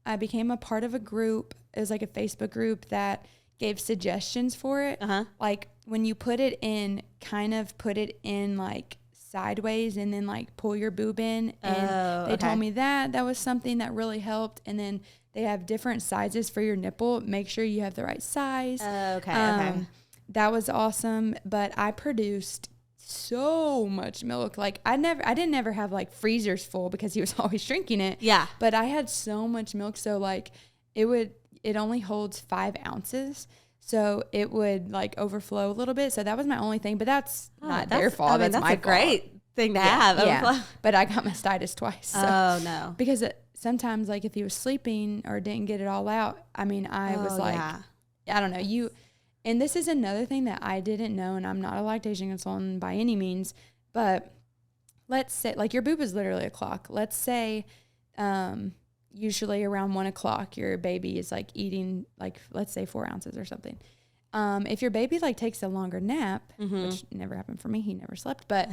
I became a part of a group. It was like a Facebook group that gave suggestions for it. Like, when you put it in, kind of put it in like sideways and then like pull your boob in. And they told me that was something that really helped. And then they have different sizes for your nipple. Make sure you have the right size. Okay. That was awesome. But I produced so much milk. Like, I didn't ever have like freezers full because he was always drinking it. Yeah. But I had so much milk. So like it only holds 5 ounces. So it would like overflow a little bit. So that was my only thing, but that's not their fault. I mean, that's my a great thing to have. Yeah. But I got mastitis twice. So. Oh no. Because sometimes like if he was sleeping or didn't get it all out, I mean, I was like, I don't know, and this is another thing that I didn't know, and I'm not a lactation consultant by any means, but let's say, like, your boob is literally a clock. Let's say usually around 1 o'clock, your baby is, like, eating, like, let's say 4 ounces or something. If your baby, like, takes a longer nap, which never happened for me, he never slept, but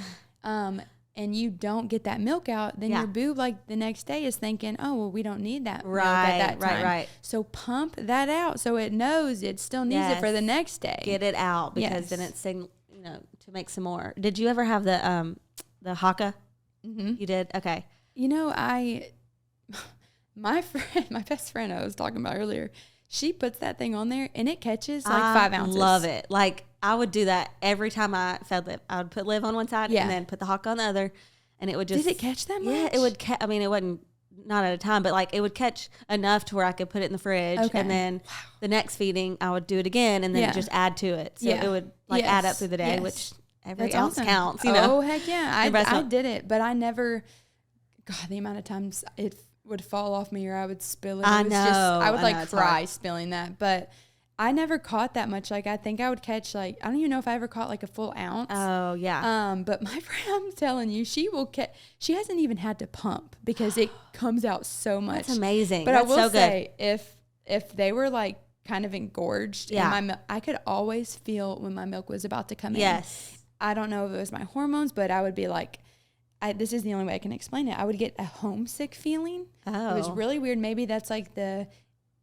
and you don't get that milk out, then your boob, like, the next day is thinking, oh, well, we don't need that milk at that time. Right. So pump that out so it knows it still needs it for the next day. Get it out, because then it's saying, to make some more. Did you ever have the Haka? You did? Okay. My best friend I was talking about earlier, she puts that thing on there and it catches like 5 ounces. Love it. Like, I would do that every time I fed Liv. I would put Liv on one side and then put the Hawk on the other, and it would just. Did it catch that much? Yeah, it would. I mean, it wasn't not at a time, but like it would catch enough to where I could put it in the fridge, and then the next feeding I would do it again, and then just add to it, so it would like add up through the day, which every ounce counts. Oh heck yeah, I did it, but I never. God, the amount of times it would fall off me or I would spill it. I would cry spilling that, but. I never caught that much. Like, I think I would catch, like, I don't even know if I ever caught like a full ounce. Oh yeah. But my friend, I'm telling you, she will catch, she hasn't even had to pump because it comes out so much. That's amazing. But That's I will so say, if they were like kind of engorged, Yeah. in my I could always feel when my milk was about to come in. Yes. I don't know if it was my hormones, but I would be like, this is the only way I can explain it. I would get a homesick feeling. Oh. It was really weird. Maybe that's like the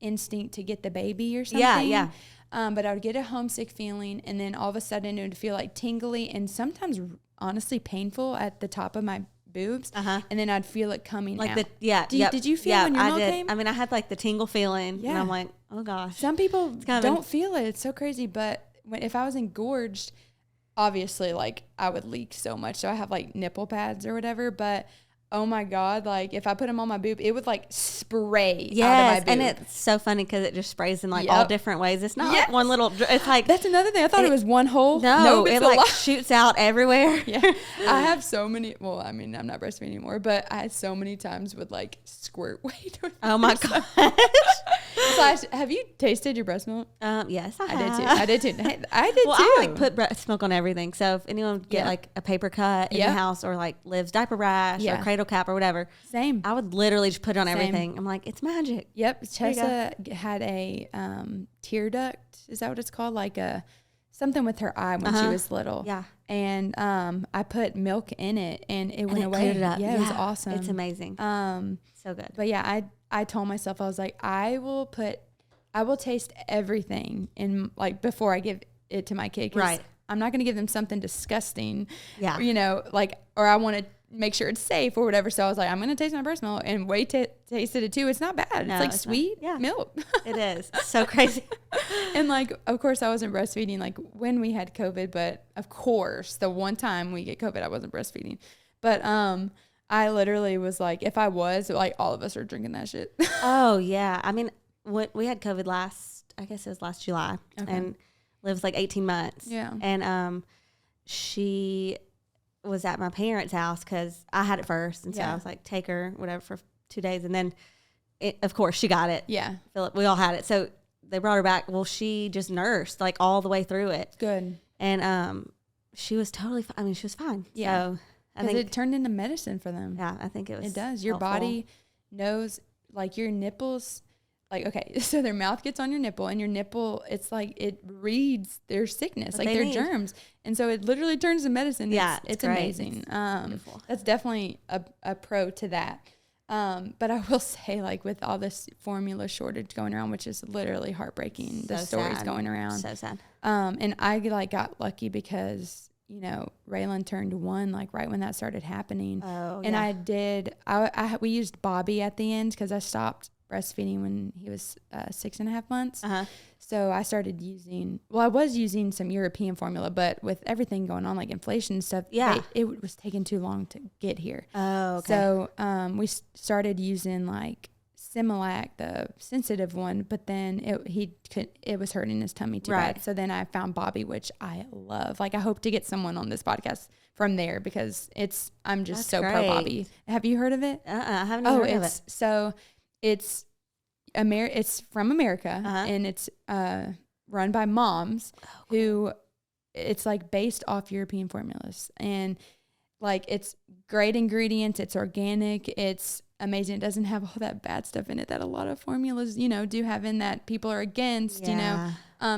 instinct to get the baby or something. Yeah. But I would get a homesick feeling, and then all of a sudden it would feel like tingly and sometimes honestly painful at the top of my boobs. Uh-huh. And then I'd feel it coming Like out. Did you feel when your milk came? I mean, I had like the tingle feeling, and I'm like, oh gosh. Some people coming. don't feel it. It's so crazy. But if I was engorged, obviously, like, I would leak so much. So I have like nipple pads or whatever. But oh my God, like if I put them on my boob, it would like spray out of my boob. And it's so funny because it just sprays in like all different ways. It's not like one little, it's like. That's another thing. I thought it was one hole. No, it's it a like lot. shoots out everywhere. Yeah. I have so many, well, I mean, I'm not breastfeeding anymore, but I had so many times would like squirt way too Oh my gosh. have you tasted your breast milk? Yes, I did too. I did Well, too. I like put breast milk on everything. So if anyone get like a paper cut in the house or like Liv's diaper rash or cradle cap or whatever, Same. I would literally just put it on everything. I'm like, it's magic. Yep. Chessa had a tear duct. Is that what it's called? Like something with her eye when she was little. Yeah. And I put milk in it and it went away. Cleared it up. Yeah, it was awesome. It's amazing. So good. But yeah, I told myself, I was like, I will taste everything in like before I give it to my kid. 'Cause Right. I'm not going to give them something disgusting. Yeah. You know, like, or I want to make sure it's safe or whatever. So I was like, I'm going to taste my breast milk, and Wade tasted it too. It's not bad. No, it's like it's sweet not. Yeah. milk. It is. So crazy. And like, of course I wasn't breastfeeding like when we had COVID, but of course the one time we get COVID, I wasn't breastfeeding. But I literally was like, if I was, like, all of us are drinking that shit. Oh yeah. I mean, we had COVID I guess it was last July, and Liv's like 18 months. Yeah. And she was at my parents' house because I had it first, and so I was like, take her whatever for 2 days, and then of course she got it. Yeah. Philip, we all had it, so they brought her back. Well, she just nursed like all the way through it. Good. And she was totally I mean, she was fine. Yeah. So I Because think it turned into medicine for them. yeah, I think it was. It does. Your helpful. body knows, like, your nipples, like, okay, so their mouth gets on your nipple, and your nipple, it's like it reads their sickness, What like they their need. germs. And so it literally turns to medicine. Yeah, It's great. amazing. Beautiful. That's definitely a pro to that. But I will say, like, with all this formula shortage going around, which is literally heartbreaking, the So stories sad. going around. So sad. And I like got lucky because, you know, Raylan turned 1, like right when that started happening. Oh, And yeah. we used Bobby at the end because I stopped breastfeeding when he was 6.5 months. Uh-huh. So I started I was using some European formula, but with everything going on, like inflation and stuff, it was taking too long to get here. Oh, okay. So we started using like Similac, the sensitive one, but then it was hurting his tummy too bad. So then I found Bobby, which I love. Like, I hope to get someone on this podcast from there because I'm just That's pro great. Bobby. Have you heard of it? I haven't even heard of it. So it's from America, and it's run by moms who, it's like based off European formulas, and like it's great ingredients, it's organic, it's amazing. It doesn't have all that bad stuff in it that a lot of formulas, you know, do have in that people are against, you know.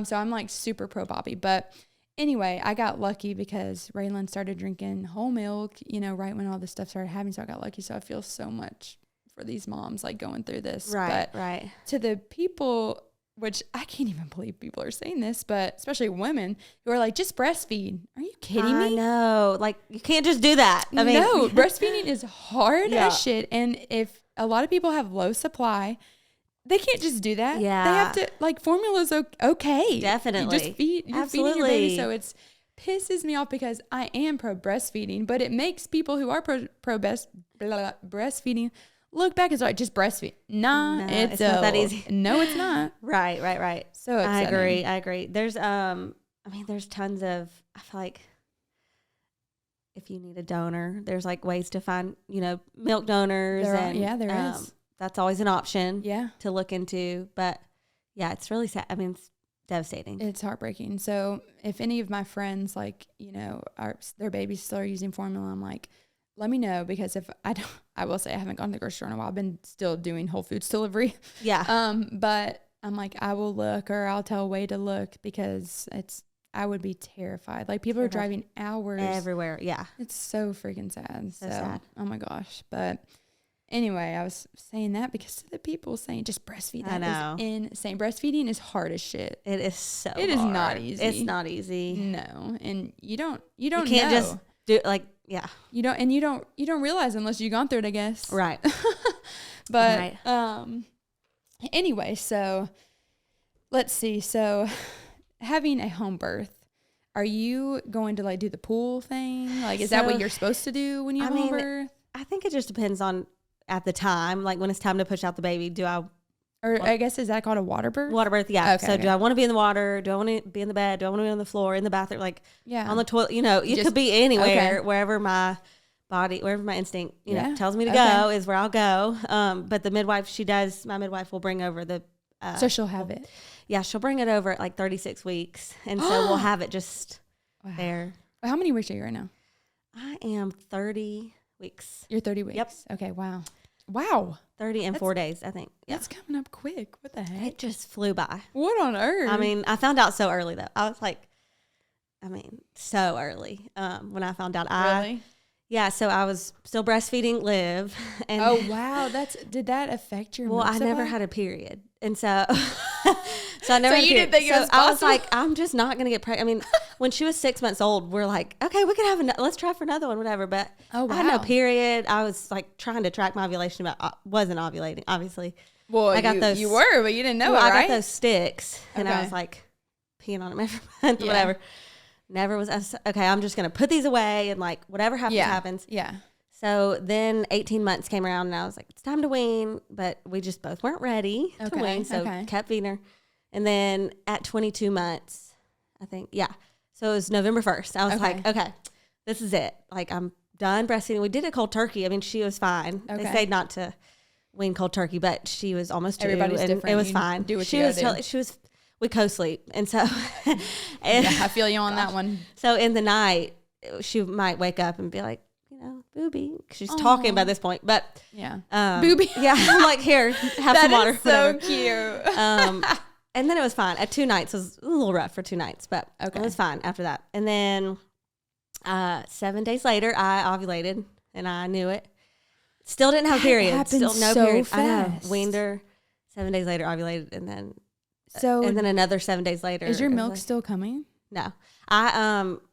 So I'm like super pro Bobby. But anyway, I got lucky because Raylan started drinking whole milk, you know, right when all this stuff started happening. So I got lucky. So I feel so much for these moms like going through this. Right, but right. to the people, which I can't even believe people are saying this, but especially women who are like, just breastfeed. Are you kidding me? I know. Like, you can't just do that. I mean, no, breastfeeding is hard as shit. And if a lot of people have low supply, they can't just do that. Yeah. They have to, like, formula's okay. Definitely. You just you're feeding your baby. So it's pisses me off because I am pro breastfeeding, but it makes people who are pro breastfeeding look back as like, just breastfeed. Nah, it's not that easy. No, it's not. Right. So upsetting. I agree. There's there's tons of, I feel like if you need a donor, there's like ways to find, you know, milk donors. There is. That's always an option Yeah. to look into. But yeah, it's really sad. I mean, it's devastating. It's heartbreaking. So if any of my friends, like, their babies still are using formula, I'm like, let me know, because if I don't, I will say I haven't gone to the grocery store in a while. I've been still doing Whole Foods delivery. Yeah. But I'm like, I will look, or I'll tell Way to look, because I would be terrified. Like, people are driving hours everywhere. Yeah. It's so freaking sad. So sad. Oh my gosh. But anyway, I was saying that because of the people saying just breastfeed. I know. Is insane. Breastfeeding is hard as shit. It is so It is hard. not easy. It's not easy. No. And you can't know. Just do like, yeah. You don't realize unless you've gone through it, I guess. Right. But anyway, so let's see. So having a home birth, are you going to like do the pool thing? Like, is that what you're supposed to do when you have home birth? I think it just depends on at the time, like when it's time to push out the baby. I guess, is that called a water birth? Water birth, yeah. Okay, so do I want to be in the water? Do I want to be in the bed? Do I want to be on the floor, in the bathroom, like on the toilet? You could be anywhere, wherever my instinct, tells me to go is where I'll go. But the midwife, my midwife will bring over the. So she'll have it. Yeah, she'll bring it over at like 36 weeks. And so we'll have it just there. How many weeks are you right now? I am 30 weeks. You're 30 weeks? Yep. Okay, wow. 30 and 4 days, I think. Yeah. That's coming up quick. What the heck? It just flew by. What on earth? I mean, I found out so early, though. I was like, so early when I found out. Really? Yeah, so I was still breastfeeding Liv. And oh, wow. Did that affect your milk I supply? never had a period. And so, I never had a period. Didn't think it was I was possible? like, I'm just not going to get pregnant. I mean, when she was 6 months old, we're like, okay, we could have let's try for another one, whatever. But I had no period. I was like trying to track my ovulation, but wasn't ovulating, obviously. Well, I got those. You were, but you didn't know it, right? I got those sticks, and I was like peeing on them every month, whatever. Never was, okay, I'm just going to put these away, and like whatever happens. Yeah. So then 18 months came around, and I was like, it's time to wean. But we just both weren't ready to wean, so kept feeding her. And then at 22 months, I think, so it was November 1st. I was like, okay, this is it. Like, I'm done breastfeeding. We did it cold turkey. I mean, she was fine. They say not to wean cold turkey, but she was almost 2. Everybody's different. It was fine. Do what you gotta do. We co-sleep. And so. I feel you on that one. So in the night, she might wake up and be like, booby. She's talking by this point, but booby. Yeah, I'm like, here, have some water. That is so cute. And then it was fine. At 2 nights, it was a little rough for 2 nights, but it was fine after that. And then 7 days later, I ovulated, and I knew it. Still didn't have a period. Still no period. Fast. I know. Weaned her. 7 days later, ovulated, and then another 7 days later. Is your milk still coming? No.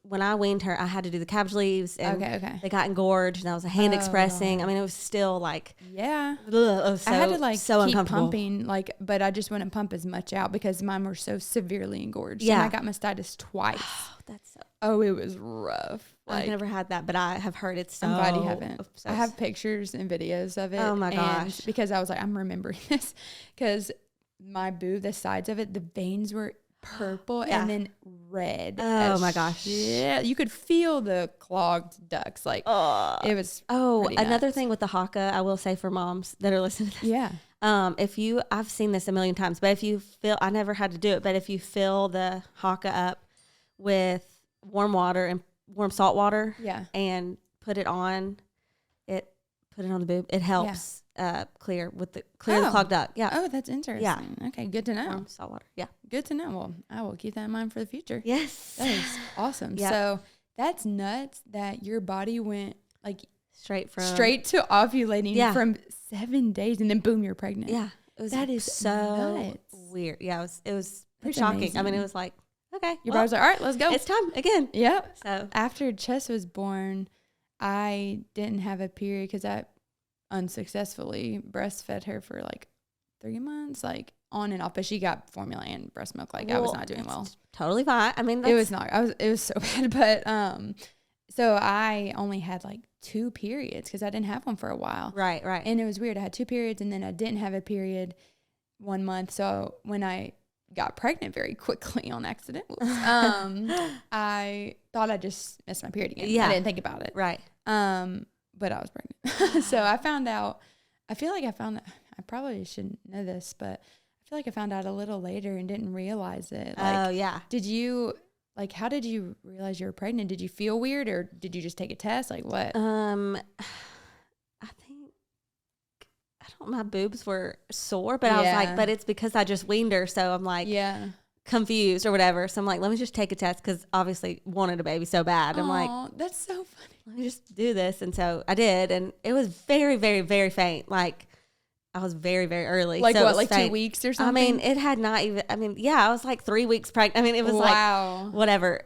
When I weaned her, I had to do the cabbage leaves, and they got engorged, and I was a hand expressing. I mean, it was still like, it was so, I had to like so keep uncomfortable. pumping, but I just wouldn't pump as much out because mine were so severely engorged. Yeah. And I got mastitis twice. That's it was rough. I've never had that, but I have heard it's so. I'm glad you haven't. I have pictures and videos of it. Oh my gosh! Because I was like, I'm remembering this because my boob, the sides of it, the veins were purple and then red. Oh my gosh! Yeah, you could feel the clogged ducts. Like it was. Another thing with the haka, I will say for moms that are listening to this. Yeah. I've seen this a million times, but I never had to do it, but if you fill the haka up with warm water and warm salt water, and put it on the boob, it helps clear the clogged duct. Yeah. Oh, that's interesting. Yeah. Okay, good to know. Warm salt water. Yeah. Good to know. Well, I will keep that in mind for the future. Yes. That is awesome. Yeah. So that's nuts that your body went like straight to ovulating from 7 days, and then boom, you're pregnant. Yeah. That is so nuts. Weird. Yeah. It was pretty shocking. Amazing. I mean, it was like, okay. Your body's like, all right, let's go. It's time again. Yep. So after Chess was born, I didn't have a period because I unsuccessfully breastfed her for like 3 months, like on and off. But she got formula and breast milk. Like I was not doing well. Totally fine. I mean, it was not. It was so bad. But so I only had like 2 periods because I didn't have one for a while. Right. And it was weird. I had 2 periods, and then I didn't have a period 1 month. So when I got pregnant very quickly on accident, I thought I just missed my period again. I didn't think about it. Right. But I was pregnant. So I found out, I probably shouldn't know this, but I feel like I found out a little later and didn't realize it. Oh, yeah. Did you, like, how did you realize you were pregnant? Did you feel weird or did you just take a test? Like what? I think, my boobs were sore, but I was like, but it's because I just weaned her. So I'm like, confused or whatever. So I'm like, let me just take a test because obviously wanted a baby so bad. I'm like, that's so funny. Let me just do this. And so I did. And it was very, very, very faint. Like I was very, very early. Like so what, like faint. 2 weeks or something? I mean, it had not even, I was like 3 weeks pregnant. I mean, it was like, whatever.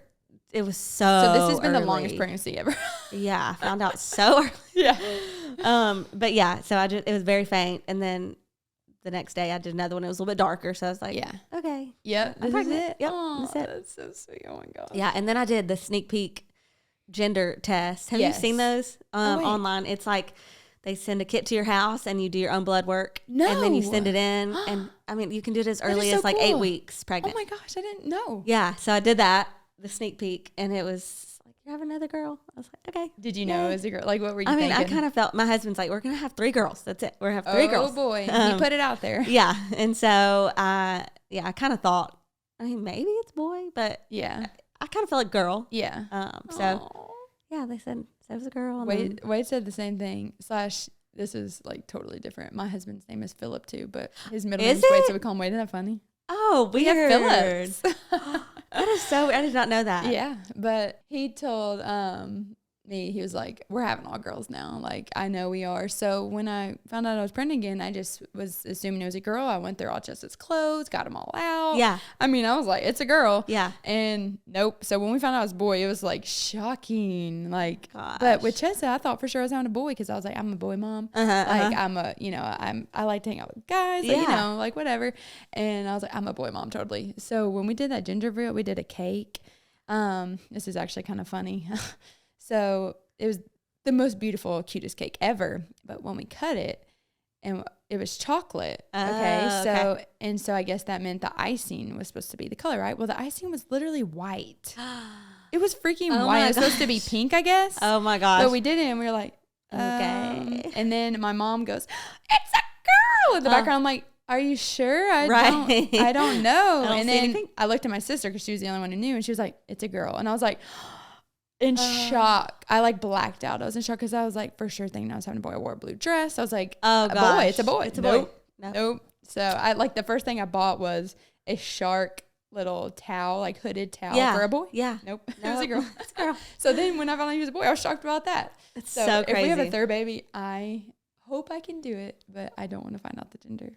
It was so this has been early. the longest pregnancy ever. Yeah. I found out so early. Yeah. But yeah, so it was very faint. And then the next day I did another one. It was a little bit darker. So I was like, okay. Yeah. I'm pregnant. Yep. That's it. That's so sweet. Oh my God. Yeah. And then I did the sneak peek gender test. Have you seen those online? It's like they send a kit to your house and you do your own blood work. No. And then you send it in. And I mean, you can do it as early as like 8 weeks pregnant. Oh my gosh. I didn't know. Yeah. So I did that, the sneak peek, and it was like, you have another girl. I was like, okay. Did you know it was a girl? Like, what were you thinking? I kind of felt, my husband's like, we're going to have 3 girls. That's it. We're going to have 3 girls. Oh boy. He put it out there. Yeah. And so, I kind of thought, I mean, maybe it's boy, but yeah, I kind of felt like girl. Yeah. So yeah, they said it was a girl. Wade said the same thing. / this is like totally different. My husband's name is Philip too, but his middle name is Wade, so we call him Wade. Isn't that funny? Oh, weird. We have Phillips. That is so, I did not know that. Yeah, but he told me, he was like, we're having all girls now. Like, I know we are. So when I found out I was pregnant again, I just was assuming it was a girl. I went through all Jess's clothes, got them all out. Yeah. I mean, I was like, it's a girl. Yeah. And nope. So when we found out it was a boy, it was like shocking. Like, Gosh. but with Chessa, I thought for sure I was having a boy because I was like, I'm a boy mom. Like, I'm a, I like to hang out with guys, like, like whatever. And I was like, I'm a boy mom, totally. So when we did that ginger reveal, we did a cake. This is actually kind of funny. So it was the most beautiful, cutest cake ever. But when we cut it, and it was chocolate. So I guess that meant the icing was supposed to be the color, right? Well, the icing was literally white. It was freaking white. It was supposed to be pink, I guess. Oh my gosh. But we did it, and we were like, okay. And then my mom goes, "It's a girl!" In the background. I'm like, "Are you sure?" I don't know. And then I looked at my sister because she was the only one who knew, and she was like, "It's a girl." And I was like, in shock. I like blacked out. I was in shock because I was like, for sure thinking I was having a boy. I wore a blue dress. I was like, oh, a boy. It's a boy. It's a boy. Nope. So I like the first thing I bought was a shark little towel, like hooded towel for a boy. Yeah. Nope. It was a girl. It's a girl. So then when I found out he was a boy, I was shocked about that. It's so crazy. If we have a third baby, I hope I can do it, but I don't want to find out the gender.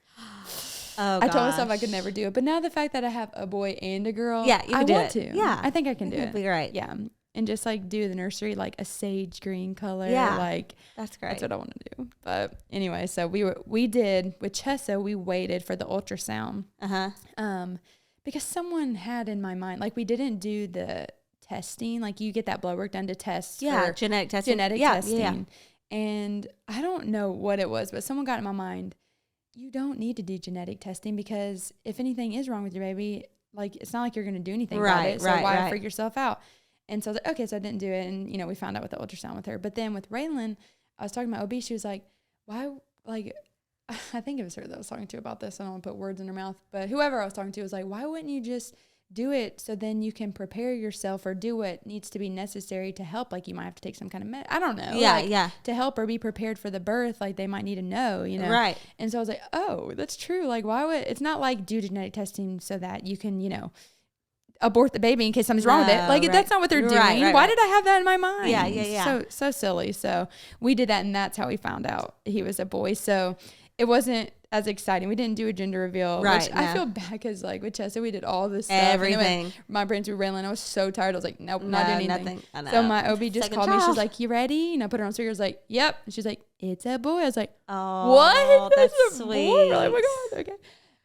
Oh, I told myself I could never do it, but now the fact that I have a boy and a girl, you can do want it. to. Yeah. I think I can do it. That'd be right. Yeah. And just like do the nursery like a sage green color. Yeah, like that's great. That's what I want to do. But anyway, so we did with Chessa, we waited for the ultrasound. Because someone had in my mind, like we didn't do the testing, like you get that blood work done to test for genetic testing. Yeah. And I don't know what it was, but someone got in my mind, you don't need to do genetic testing because if anything is wrong with your baby, like it's not like you're going to do anything about it. So why freak yourself out? And so I was like, okay, so I didn't do it. And, we found out with the ultrasound with her. But then with Raylan, I was talking to my OB. She was like, why, like, I think it was her that I was talking to about this. I don't want to put words in her mouth. But whoever I was talking to was like, why wouldn't you just do it so then you can prepare yourself or do what needs to be necessary to help? Like you might have to take some kind of I don't know. Yeah, to help or be prepared for the birth. Like they might need to know, Right. And so I was like, oh, that's true. Like why would, it's not like do genetic testing so that you can, abort the baby in case something's wrong with it. Like that's not what they're doing. Why did I have that in my mind? Yeah. So silly. So we did that, and that's how we found out he was a boy. So it wasn't as exciting. We didn't do a gender reveal. Right. Which I feel bad because like with Chessa, we did all this stuff. Everything. My brains were railing. I was so tired. I was like, nope, not doing anything. I know. So my OB just Second called me. child. She's like, you ready? Put her on speaker. I was like, yep. And she's like, it's a boy. I was like, oh, what? That's it's a sweet. boy? We're like, oh my God. Okay.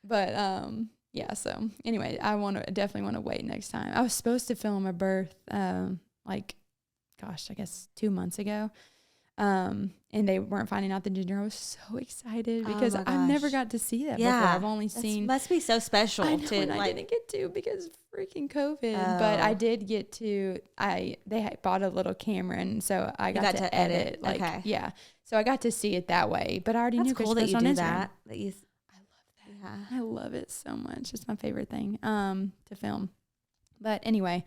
But yeah, so anyway, I definitely want to wait next time. I was supposed to film a birth, I guess 2 months ago. And they weren't finding out the gender. I was so excited because I never got to see that before. I've only seen. Must be so special. I know, and I didn't get to because of freaking COVID. But I did get to. They had bought a little camera, and so I got to edit. So I got to see it that way. But I already knew. That's cool that you do that. Yeah. I love it so much. It's my favorite thing to film. But anyway,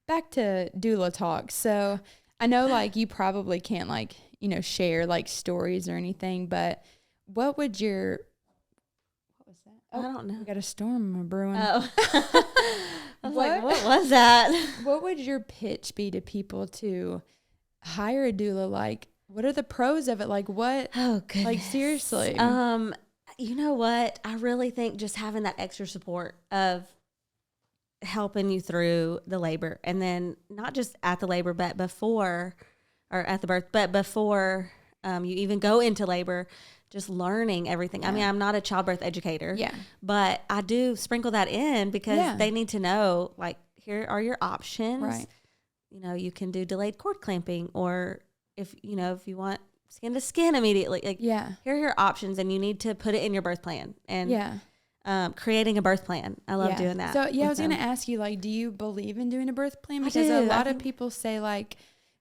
back to doula talk. So I know like you probably can't like, you know, share like stories or anything, but what was that? I don't know. We got a storm brewing. Oh. I was like, what was that? What would your pitch be to people to hire a doula? Like, what are the pros of it? Like, what? Oh, goodness. Like, seriously. You know what? I really think just having that extra support of helping you through the labor, and then not just at the labor, but before, or at the birth, but before you even go into labor, just learning everything. I mean, I'm not a childbirth educator, but I do sprinkle that in because they need to know, like, here are your options. Right. You know, you can do delayed cord clamping, or if you want skin to skin immediately, like, here are your options, and you need to put it in your birth plan. And creating a birth plan. I love doing that. So I was going to ask you, like, do you believe in doing a birth plan? Because a lot of people say, like,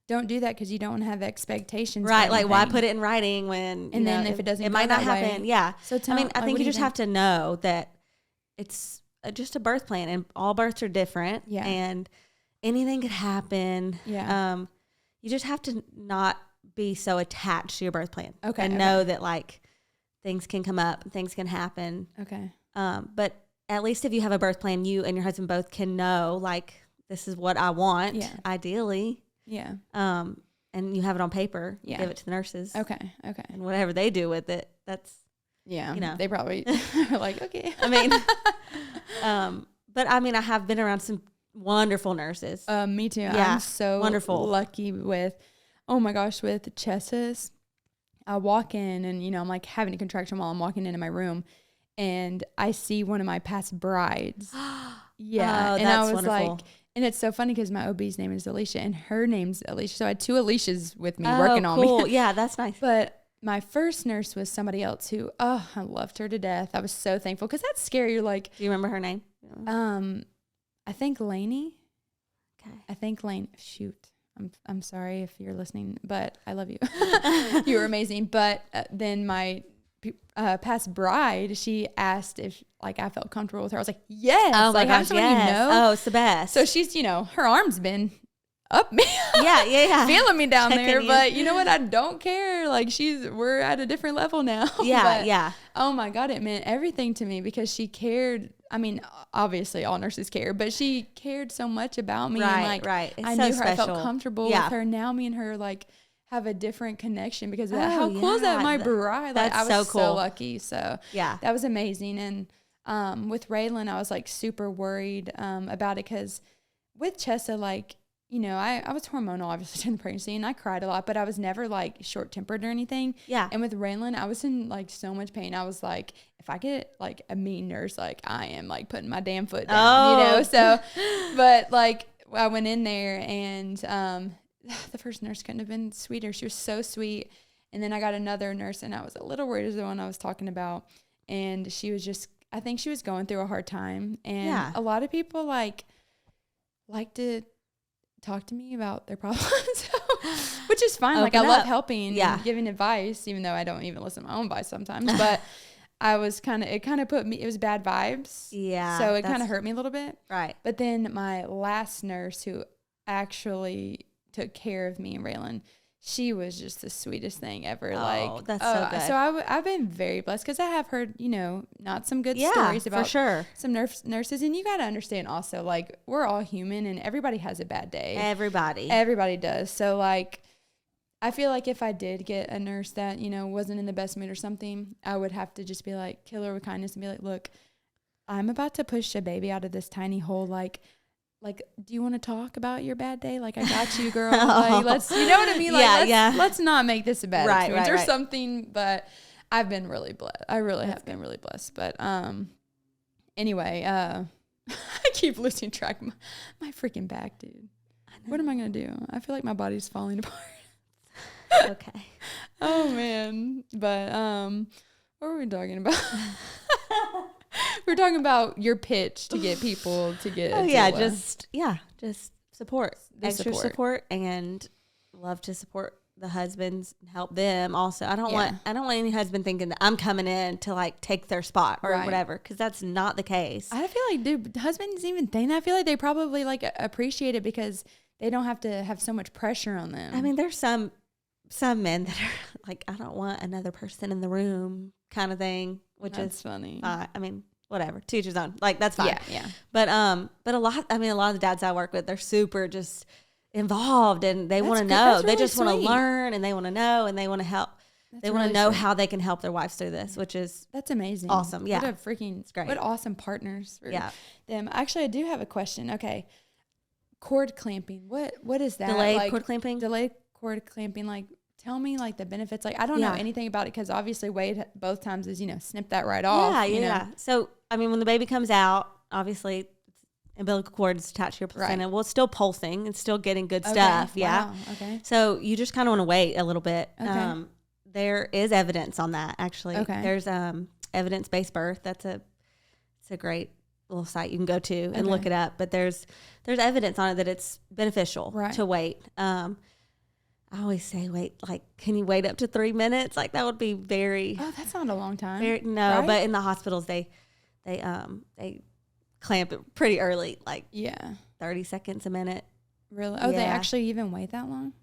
don't do that because you don't have expectations. Right. Like, why put it in writing when, and then if it doesn't, it might not happen. Yeah. So I think you just have to know that it's just a birth plan, and all births are different. Yeah. And anything could happen. Yeah. You just have to not be so attached to your birth plan. Okay. And know that, like, things can come up, things can happen. Okay. But at least if you have a birth plan, you and your husband both can know, like, this is what I want, ideally. Yeah. And you have it on paper. You Yeah. give it to the nurses. Okay. Okay. And whatever they do with it, that's, Yeah. you know. They probably are like, okay. I mean, but I mean, I have been around some wonderful nurses. Me too. Yeah, I'm so wonderful. lucky with, oh my gosh, with Chessa's. I walk in and, you know, I'm like having a contraction while I'm walking into my room, and I see one of my past brides. Yeah. Oh, and that's I was wonderful. like, and it's so funny because my OB's name is Alicia and her name's Alicia. So I had two Alicias with me working on me. Yeah, that's nice. But my first nurse was somebody else who, I loved her to death. I was so thankful because that's scary. You're like, Do you remember her name? I think Lainey. Okay. I think Lane. Shoot, I'm sorry if you're listening, but I love you. You were amazing. But then my past bride, she asked if like I felt comfortable with her. I was like, yes. Oh my like, gosh, someone yes. you know. Oh, it's the best. So she's, you know, her arm's been up me. yeah. Feeling me down Checking there. you. But you know what? I don't care. Like we're at a different level now. Yeah, But, yeah. Oh my God, it meant everything to me because she cared. I mean, obviously all nurses care, but she cared so much about me. Right, and like, right. It's I so knew her. special. I felt comfortable with her. Now me and her like have a different connection because of that. How cool is that? My bride. Like, I was so lucky. So yeah, that was amazing. And with Raylan, I was like super worried about it because with Chessa, like, you know, I was hormonal obviously during the pregnancy and I cried a lot, but I was never like short tempered or anything. Yeah. And with Raylan, I was in like so much pain. I was like, if I get like a mean nurse, like I am like putting my damn foot down, you know? So, but like I went in there and the first nurse couldn't have been sweeter. She was so sweet. And then I got another nurse and I was a little worried, as the one I was talking about. And she was just, I think she was going through a hard time. And a lot of people like to talk to me about their problems, which is fine. Like I love helping and giving advice, even though I don't even listen to my own advice sometimes. But it kind of put me, it was bad vibes. Yeah. So it kind of hurt me a little bit. Right. But then my last nurse who actually took care of me and Raylan, she was just the sweetest thing ever. That's so good. So I've been very blessed because I have heard, you know, not some good stories about some nurses. And you got to understand also, like, we're all human and everybody has a bad day. Everybody does. So, like, I feel like if I did get a nurse that, you know, wasn't in the best mood or something, I would have to just be like, kill her with kindness and be like, look, I'm about to push a baby out of this tiny hole. Like, do you want to talk about your bad day? Like, I got you, girl. Like, let's, you know what I mean? Like, let's not make this a bad experience or something. But I've been really blessed. I really have been really blessed. But anyway, I keep losing track of my freaking back, dude. What am I going to do? I feel like my body's falling apart. Okay. Oh, man. But what were we talking about? We're talking about your pitch to get people to get a doula. Just support. Extra support and love to support the husbands help them also. I don't want any husband thinking that I'm coming in to like take their spot or whatever, because that's not the case. I feel like, dude, husbands even think that. I feel like they probably like appreciate it because they don't have to have so much pressure on them. I mean, there's some men that are like, I don't want another person in the room kind of thing, which is funny. I mean, whatever, to each his own. Like, that's fine. Yeah. But a lot of the dads I work with, they're super just involved, and they want to know. Really they just want to sweet. learn, and they want to know, and they want to help. They want to know how they can help their wives through this, which is that's amazing. Awesome. Yeah. What a freaking, it's great. What awesome partners for them. Actually, I do have a question. Okay. Cord clamping. What is that? Delayed cord clamping? Delayed cord clamping. Like, tell me like the benefits. Like, I don't know anything about it, because obviously Wade both times is, snip that right off. Yeah. So, I mean, when the baby comes out, obviously umbilical cord is attached to your placenta. Well, it's still pulsing and still getting good stuff. Yeah. Wow. Okay. So you just kind of want to wait a little bit. Okay. There is evidence on that, actually. Okay. There's evidence-based birth. It's a great little site you can go to and look it up. But there's evidence on it that it's beneficial to wait. I always say wait. Like, can you wait up to 3 minutes? Like, that would be very. Oh, that's not a long time. But in the hospitals they clamp it pretty early, like 30 seconds a minute. Really? Oh, they actually even wait that long?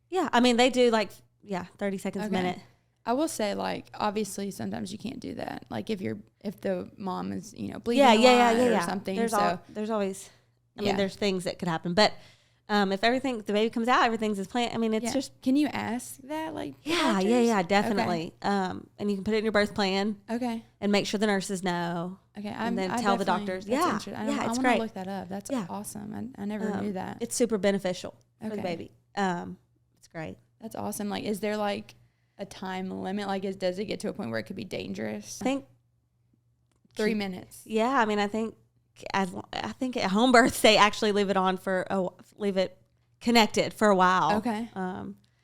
Yeah, I mean, they do 30 seconds a minute. I will say, like, obviously sometimes you can't do that. Like, if the mom is, bleeding or something. There's always, I mean, there's things that could haif the baby comes out, everything's as planned. I mean, it's just. Can you ask that? Like, yeah, definitely. Okay. And you can put it in your birth plan. Okay. And make sure the nurses know. Okay. And then tell the doctors. I it's great. I want to look that up. That's awesome. I never knew that. It's super beneficial for the baby. It's great. That's awesome. Like, is there like a time limit? Like, does it get to a point where it could be dangerous? I think 3 minutes. Yeah. I mean, I think at home births, they actually leave it connected for a while. Okay.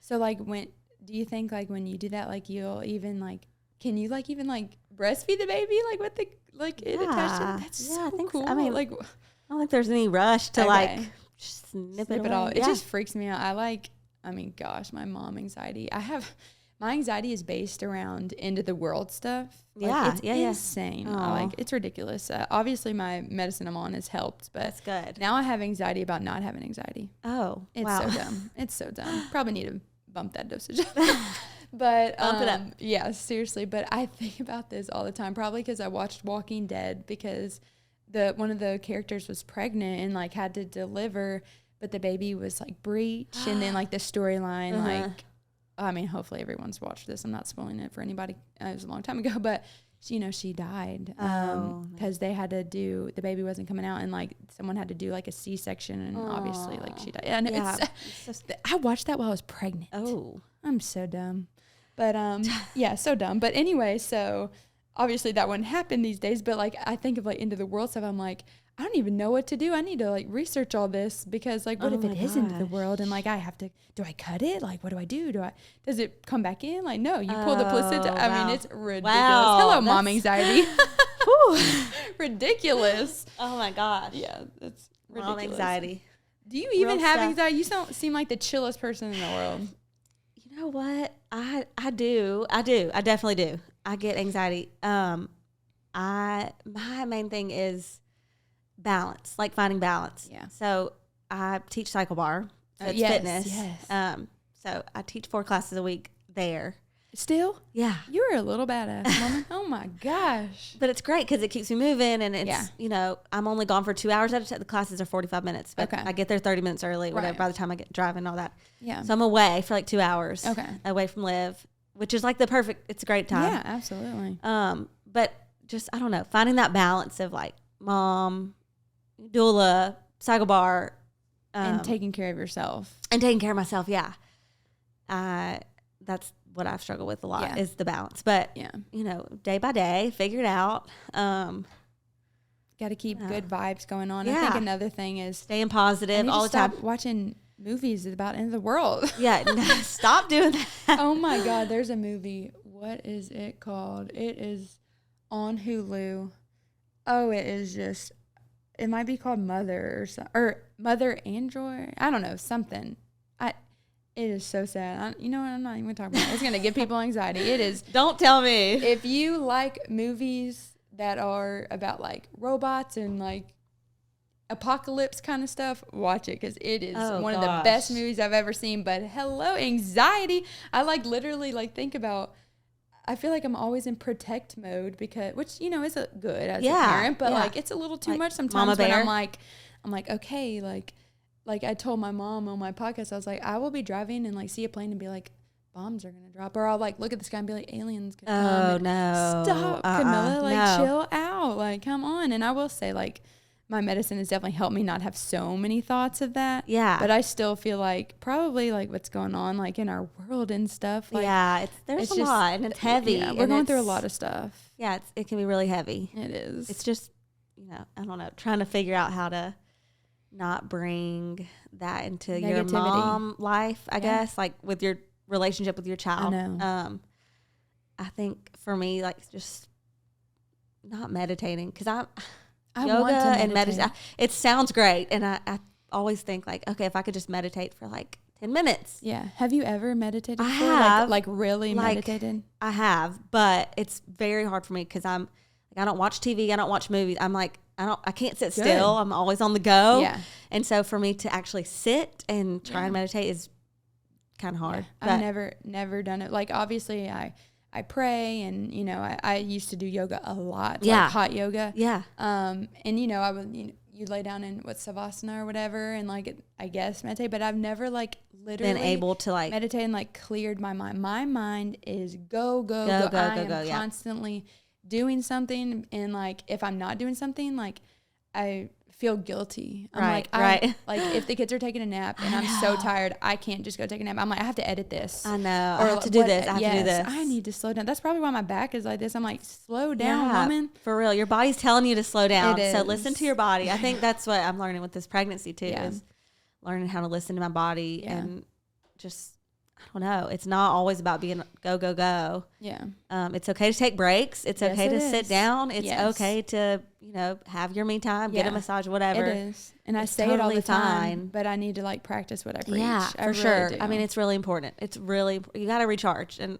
So like, do you think like when you do that, like you'll even like, can you like even like breastfeed the baby like with the like it attached to it? That's so cool. So. I mean, like, I don't think there's any rush to like snip it all. It just freaks me out. Gosh, my mom anxiety. My anxiety is based around end of the world stuff. Like, it's insane. It's ridiculous. Obviously, my medicine I'm on has helped, but that's good. Now I have anxiety about not having anxiety. Oh, it's so dumb. It's so dumb. Probably need to bump that dosage up. But bump it up. Yeah, seriously. But I think about this all the time, probably because I watched Walking Dead, because one of the characters was pregnant and like had to deliver, but the baby was like breech, and then like the storyline like. I mean, hopefully everyone's watched this. I'm not spoiling it for anybody. It was a long time ago, but she died because they had to do, the baby wasn't coming out, and like someone had to do like a C-section, and obviously like she died. And I watched that while I was pregnant. Oh, I'm so dumb, but so dumb. But anyway, so obviously that wouldn't happen these days. But like I think of like end of the world stuff. I'm like, I don't even know what to do. I need to like research all this, because like, what if it is into the world, and like I have to, do I cut it? Like, what do I do? Does it come back in? Like, no, you pull the placenta. Wow. I mean, it's ridiculous. Wow, hello, mom anxiety. Ridiculous. Oh my gosh. Yeah, that's ridiculous. Mom anxiety. Do you even have anxiety? You don't seem like the chillest person in the world. You know what? I do. I definitely do. I get anxiety. My main thing is balance, like finding balance. Yeah. So I teach cycle bar. So it's fitness. Yes. So I teach 4 classes a week there. Still? Yeah. You're a little badass woman. Oh my gosh. But it's great because it keeps me moving, and it's, I'm only gone for 2 hours at a time. The classes are 45 minutes, but I get there 30 minutes early, whatever, by the time I get driving and all that. Yeah. So I'm away for like 2 hours. Okay. Away from Liv, which is like it's a great time. Yeah, absolutely. But just, I don't know, finding that balance of like mom, doula, cycle bar, and taking care of yourself. And taking care of myself, yeah. That's what I've struggled with a lot, is the balance. But, day by day, figure it out. Got to keep good vibes going on. I think another thing is staying positive all the time. Stop watching movies about end of the world. Yeah, stop doing that. Oh my God, there's a movie. What is it called? It is on Hulu. Oh, it is just, it might be called Mother or Mother Android. I don't know, something. It is so sad. You know what? I'm not even talking about it. It's going to give people anxiety. It is. Don't tell me. If you like movies that are about like robots and like apocalypse kind of stuff, watch it because it is one of the best movies I've ever seen. But hello, anxiety. I like literally like think about, I feel like I'm always in protect mode because, which, you know, is a good as a parent, but like it's a little too much sometimes when I'm like, okay, like I told my mom on my podcast, I was like, I will be driving and like see a plane and be like, bombs are gonna drop, or I'll like look at the sky and be like, aliens could come. Oh no! Stop, Camilla! Like chill out. Like come on. And I will say, like, my medicine has definitely helped me not have so many thoughts of that. Yeah. But I still feel like probably like what's going on like in our world and stuff. Like, yeah, there's a lot and it's heavy. Yeah, we're going through a lot of stuff. Yeah, it can be really heavy. It is. It's just, you know, I don't know, trying to figure out how to not bring that into Negativity. your mom life, I guess, like with your relationship with your child. I know. I think for me, like just not meditating because I yoga want to and meditate. It sounds great, and I always think like, okay, if I could just meditate for like 10 minutes. Yeah. Have you ever meditated? I before? have. Like really meditated? I have, but it's very hard for me because I don't watch TV. I don't watch movies. I'm like, I can't sit still. I'm always on the go. Yeah. And so for me to actually sit and try and meditate is kind of hard. Yeah. I've never done it. Like obviously I pray and, you know, I used to do yoga a lot. Like hot yoga. Yeah. And, you know, I would, you lay down in savasana or whatever and like, I guess meditate, but I've never like literally been able to like meditate and like cleared my mind. My mind is go. I am constantly doing something. And like, if I'm not doing something, like I feel guilty. I'm like if the kids are taking a nap and I'm so tired, I can't just go take a nap. I'm like, I have to edit this. I know. Or I have to do this. I have to do this. I need to slow down. That's probably why my back is like this. I'm like, slow down, woman. For real. Your body's telling you to slow down. It so is. listen to your body. I think that's what I'm learning with this pregnancy too, is learning how to listen to my body and just, I don't know. It's not always about being go. Yeah. It's okay to take breaks. It's okay to sit down. It's okay to, you know, have your me time, get a massage, whatever. It is. And I say it all the time, but I need to like practice what I preach. Yeah, for sure. Do. I mean, it's really important. It's really, you got to recharge. And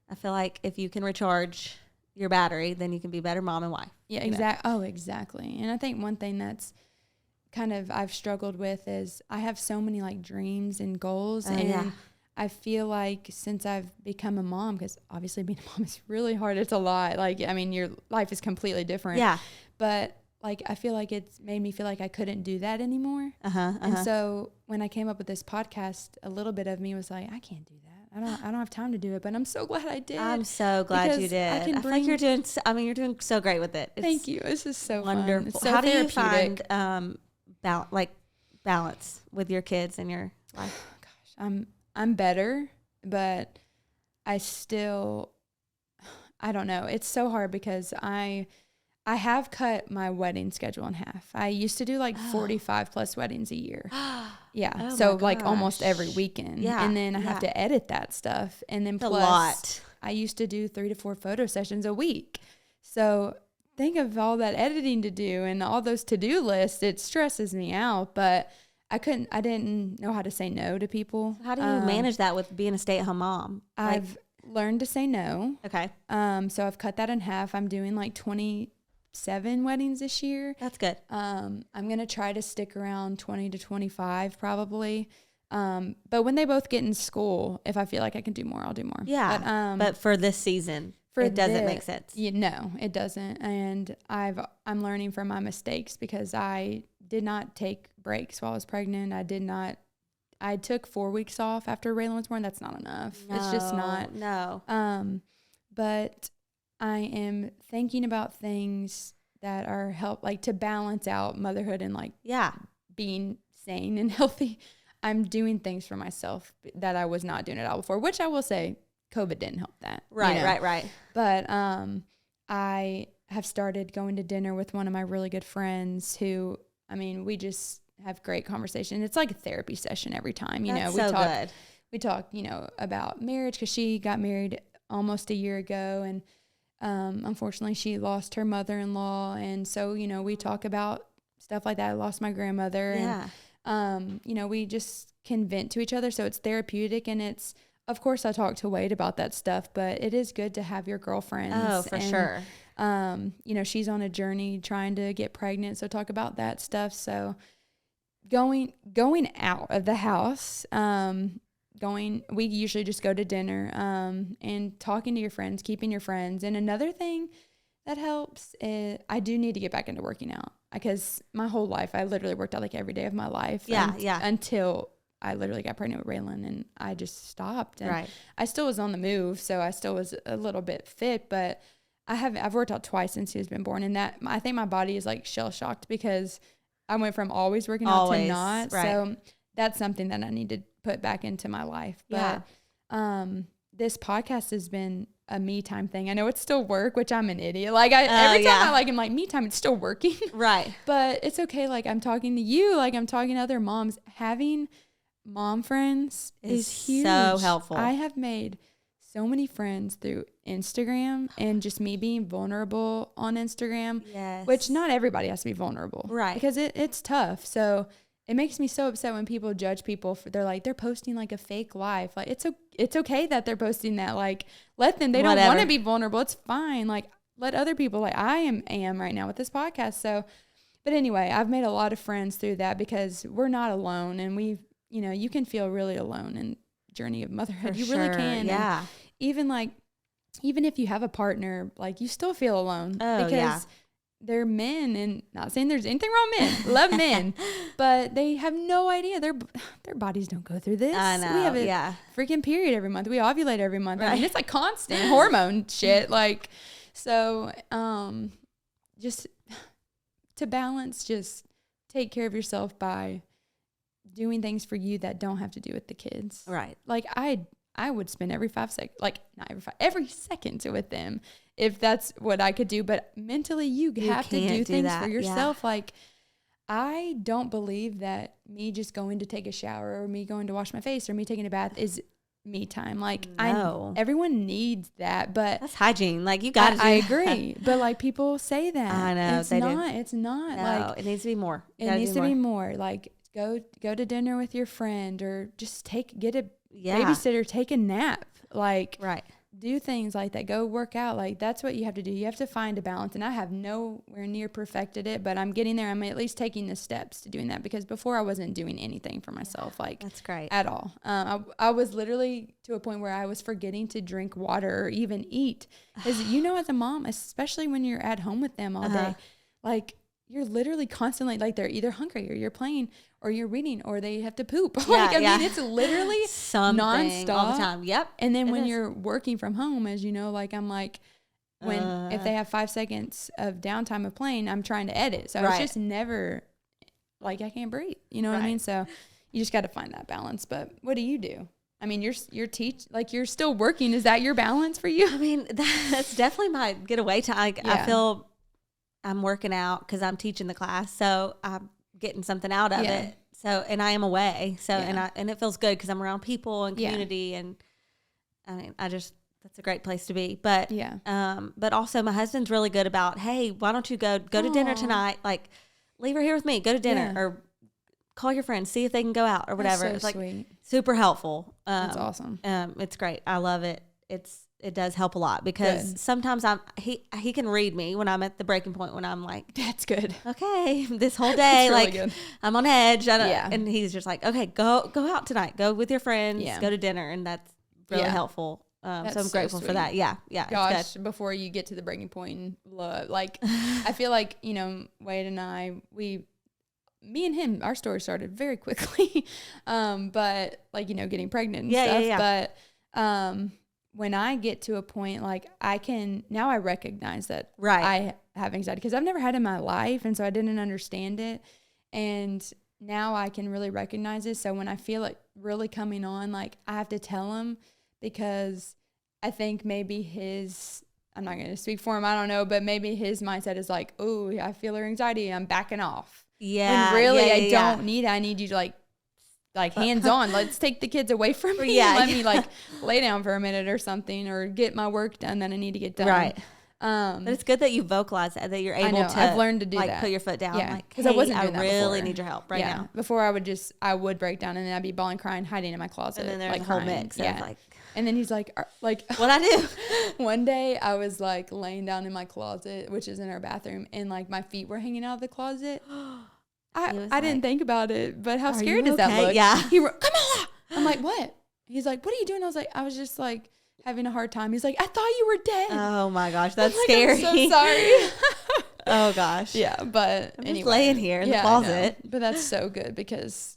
I feel like if you can recharge your battery, then you can be a better mom and wife. Yeah, exactly. Oh, exactly. And I think one thing that's kind of I've struggled with is I have so many like dreams and goals. And I feel like since I've become a mom, because obviously being a mom is really hard. It's a lot. Like, I mean, your life is completely different. Yeah. But like, I feel like it's made me feel like I couldn't do that anymore. And so when I came up with this podcast, a little bit of me was like, I can't do that. I don't have time to do it, but I'm so glad I did. I'm so glad you did. I feel like you're doing, you're doing so great with it. Thank you. This is so wonderful. Fun. It's so How therapeutic. do you find, balance with your kids and your life? Gosh, I'm better, but I don't know. It's so hard because I have cut my wedding schedule in half. I used to do like 45 plus weddings a year. Yeah. Oh so like almost every weekend. Yeah. And then I have to edit that stuff. And then plus a lot. I used to do 3 to 4 photo sessions a week. So think of all that editing to do and all those to-do lists. It stresses me out, but I didn't know how to say no to people. How do you manage that with being a stay-at-home mom? I've learned to say no. Okay. So I've cut that in half. I'm doing like 27 weddings this year. That's good. I'm going to try to stick around 20 to 25 probably. But when they both get in school, if I feel like I can do more, I'll do more. Yeah. But for this season, it doesn't make sense. No, it doesn't. And I'm learning from my mistakes because I did not take breaks while I was pregnant. I took 4 weeks off after Raylan was born. That's not enough. It's just not. No. But I am thinking about things that are like to balance out motherhood and like being sane and healthy. I'm doing things for myself that I was not doing at all before, which I will say COVID didn't help that. Right. But I have started going to dinner with one of my really good friends who, I mean, we just have great conversation. It's like a therapy session every time. We talk, you know, about marriage because she got married almost a year ago, and unfortunately she lost her mother-in-law, and so, you know, we talk about stuff like that. I lost my grandmother, and you know, we just can vent to each other. So it's therapeutic, and it's, of course, I talk to Wade about that stuff, but it is good to have your girlfriends. Oh, for sure. You know, she's on a journey trying to get pregnant, so talk about that stuff. So going out of the house, we usually just go to dinner, and talking to your friends, keeping your friends. And another thing that helps is I do need to get back into working out, because my whole life I literally worked out like every day of my life. Until I literally got pregnant with Raylan, and I just stopped. And I still was on the move, so I still was a little bit fit, but I've worked out twice since he's been born, and that I think my body is like shell shocked, because I went from always working out to not. Right. So that's something that I need to put back into my life. But this podcast has been a me time thing. I know it's still work, which I'm an idiot. Like every time I'm like me time, it's still working. Right. But it's okay. Like I'm talking to you, like I'm talking to other moms. Having mom friends is huge. So helpful. I have made so many friends through Instagram, and just me being vulnerable on Instagram. Yes. Which not everybody has to be vulnerable. Right. Because it's tough. So it makes me so upset when people judge people they're posting like a fake life. Like it's okay that they're posting that. Like let them. They don't want to be vulnerable. It's fine. Like let other people, like I am right now with this podcast. So, but anyway, I've made a lot of friends through that, because we're not alone, and you can feel really alone in journey of motherhood. You really can. Yeah. And even if you have a partner, like you still feel alone, because they're men, and not saying there's anything wrong with men, love men, but they have no idea their bodies don't go through this. I know. We have a freaking period every month. We ovulate every month. Right. I mean, it's like constant hormone shit. Like, so, just to balance, just take care of yourself by doing things for you that don't have to do with the kids. Right. Like I would spend every every second with them, if that's what I could do. But mentally, you have to do things for yourself. Yeah. Like, I don't believe that me just going to take a shower, or me going to wash my face, or me taking a bath is me time. Like, no. everyone needs that, but that's hygiene. Like, you got to. I agree, but like people say that. I know it's not. It's not. No, like, it needs to be more. It needs to be more. Like, go to dinner with your friend, or just get a babysitter, take a nap, like do things like that, go work out. Like, that's what you have to do. You have to find a balance, and I have nowhere near perfected it, but I'm getting there. I'm at least taking the steps to doing that, because before I wasn't doing anything for myself, like that's great at all. I was literally to a point where I was forgetting to drink water or even eat, because as a mom, especially when you're at home with them all day, like you're literally constantly, like, they're either hungry, or you're playing, or you're reading, or they have to poop. I mean, it's literally something nonstop all the time. Yep. And then when you're working from home, as you know, like I'm like, if they have 5 seconds of downtime of playing, I'm trying to edit. So it's just never, like, I can't breathe. You know what I mean? So you just got to find that balance. But what do you do? I mean, you're you're still working. Is that your balance for you? I mean, that's definitely my getaway time. I feel I'm working out because I'm teaching the class, so I'm getting something out of it. So, and I am away. So, and it feels good because I'm around people and community, and I mean, that's a great place to be. But but also my husband's really good about, hey, why don't you go to dinner tonight? Like, leave her here with me. Go to dinner, or call your friends, see if they can go out, or whatever. That's so it's like sweet. Super helpful. That's awesome. It's great. I love it. It does help a lot, because sometimes he can read me when I'm at the breaking point, when I'm like, that's good. Okay, this whole day, like, really I'm on edge. And he's just like, okay, go out tonight. Go with your friends. Go to dinner. And that's really helpful. So I'm grateful for that. Yeah. Gosh, before you get to the breaking point, like, I feel like, Wade and I, me and him, our story started very quickly. But like, getting pregnant and stuff. But, when I get to a point, like, now I recognize that I have anxiety, because I've never had it in my life. And so I didn't understand it. And now I can really recognize it. So when I feel it really coming on, like, I have to tell him, because I think maybe I'm not going to speak for him, I don't know, but maybe his mindset is like, oh, I feel her anxiety, I'm backing off. Yeah. And really, I don't need it. I need you to like hands on. Let's take the kids away from me. Let me like lay down for a minute or something, or get my work done that I need to get done. Right. But it's good that you vocalize that you're able to. I've learned to do like that. put your foot down. Yeah, Like, because hey, I wasn't doing that really before. need your help right now. Before I would break down and then I'd be bawling, crying, hiding in my closet. And then there's like a whole crying. mix. Yeah. Like, and then he's like, what I do? One day I was like laying down in my closet, which is in our bathroom, and like my feet were hanging out of the closet. I didn't think about it, but how scary does that look? Yeah. Come on. I'm like, what? He's like, what are you doing? I was just like having a hard time. He's like, I thought you were dead. Oh my gosh, that's I'm like, scary. I'm so sorry. Oh gosh. Yeah, but I'm anyway, just laying here in the I closet. know. But that's so good because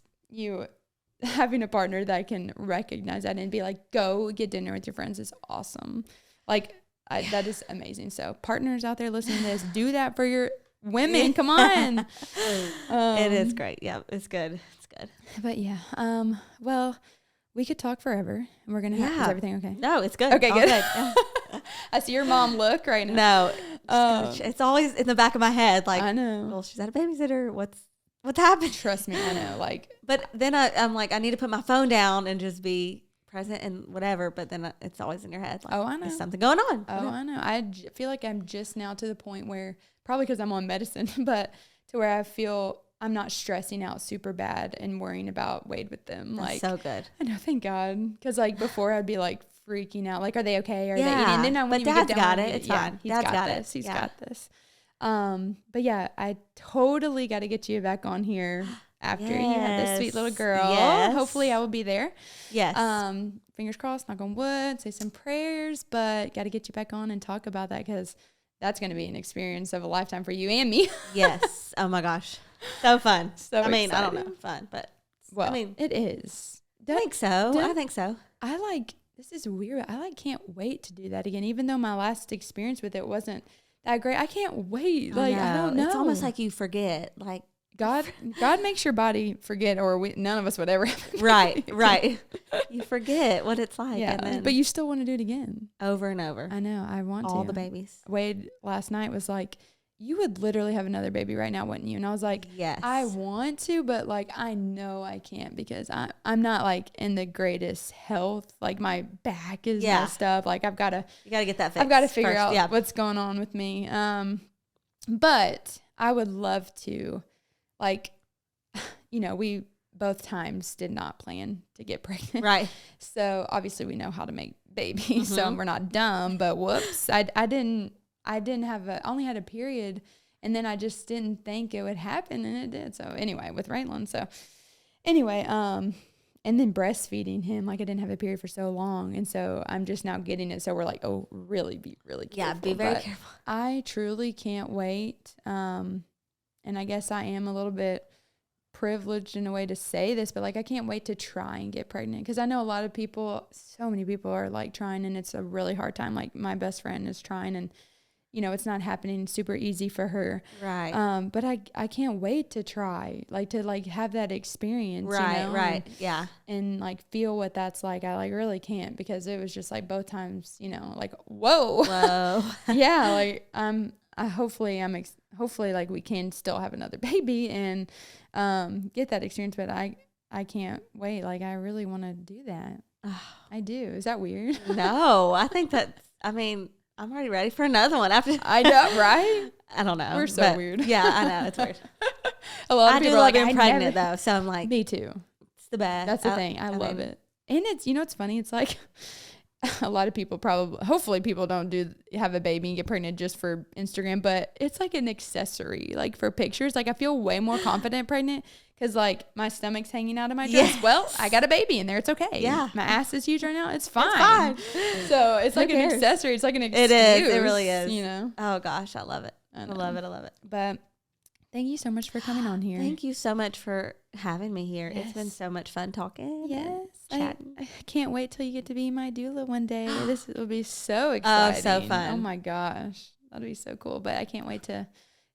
having a partner that can recognize that and be like, go get dinner with your friends is awesome. Like that is amazing. So partners out there listening to this, do that for your women. Come on. It is great. Yeah, it's good. It's good. But yeah, well, we could talk forever, and we're gonna have. Is everything okay? No, it's good. Okay, good. Yeah. I see your mom look right now. No, it's always in the back of my head. Like, I know. Well, she's at a babysitter. What's happened? Trust me, I know. Like, but then I'm like, I need to put my phone down and just be present and whatever. But then it's always in your head. Like, I know. There's something going on. I know. I feel like I'm just now to the point where, probably because I'm on medicine, but to where I feel I'm not stressing out super bad and worrying about Wade with them. That's like, so good. I know, thank God. Because like before I'd be like freaking out. Like, are they okay? Are they eating? Yeah, And then I wouldn't but even Dad's get down got with it. It's fine. He's Dad's got got it. this. He's Yeah. got this. But yeah, I totally got to get you back on here after you have this sweet little girl. Yes. Hopefully I will be there. Yes. Fingers crossed, knock on wood, say some prayers, but got to get you back on and talk about that because that's going to be an experience of a lifetime for you and me. Yes. Oh my gosh. So fun. So I mean, I don't exciting. know. Fun, but Well, I mean, it is. I think so. I think so. I like, this is weird. I like can't wait to do that again, even though my last experience with it wasn't that great. I can't wait. Like, I don't know. It's almost like you forget. Like, God makes your body forget, or none of us would ever. right. You forget what it's like. Yeah, And then but you still want to do it again. over and over. I know. I want to. All the babies. Wade last night was like, you would literally have another baby right now, wouldn't you? And I was like, Yes. I want to, but like, I know I can't because I'm not like in the greatest health. Like my back is messed up. Like You got to get that fixed. I've got to figure first. out what's going on with me. But I would love to, like, we both times did not plan to get pregnant. Right. So obviously we know how to make babies. So we're not dumb, but whoops. I only had a period, and then I just didn't think it would happen, and it did. So anyway, with Raylan. So anyway, and then breastfeeding him, like I didn't have a period for so long, and so I'm just now getting it. So we're like, oh, really be really careful. Yeah, be very But careful. I truly can't wait. And I guess I am a little bit privileged in a way to say this, but like I can't wait to try and get pregnant because I know a lot of people, so many people are like trying, and it's a really hard time. Like my best friend is trying, and it's not happening super easy for her. Right. But I can't wait to try, like to like have that experience. Right. Right. Yeah. And like feel what that's like. I like really can't because it was just like both times, like, whoa. Whoa. Yeah. Like hopefully like we can still have another baby and get that experience, but I can't wait. Like I really want to do that. I do. Is that weird? No, I think I'm already ready for another one after. I know, right? I don't know. We're so weird. Yeah, I know. It's weird. A lot of I people do are love like, being pregnant though. So I'm like, me too. It's the best. That's the thing. I love it. And it's, it's funny. It's like a lot of people hopefully people don't have a baby and get pregnant just for Instagram, but it's like an accessory, like for pictures. Like I feel way more confident pregnant because like my stomach's hanging out of my dress. Yes. Well, I got a baby in there. It's okay. Yeah. My ass is huge right now. It's fine. So it's like an accessory. It's like an excuse. It is. It really is. Oh gosh, I love it. I love it. I love it. But thank you so much for coming on here. Thank you so much for having me here. Yes. It's been so much fun talking. Yes. Chatting. I can't wait till you get to be my doula one day. This will be so exciting. Oh, so fun. Oh my gosh. That'll be so cool. But I can't wait to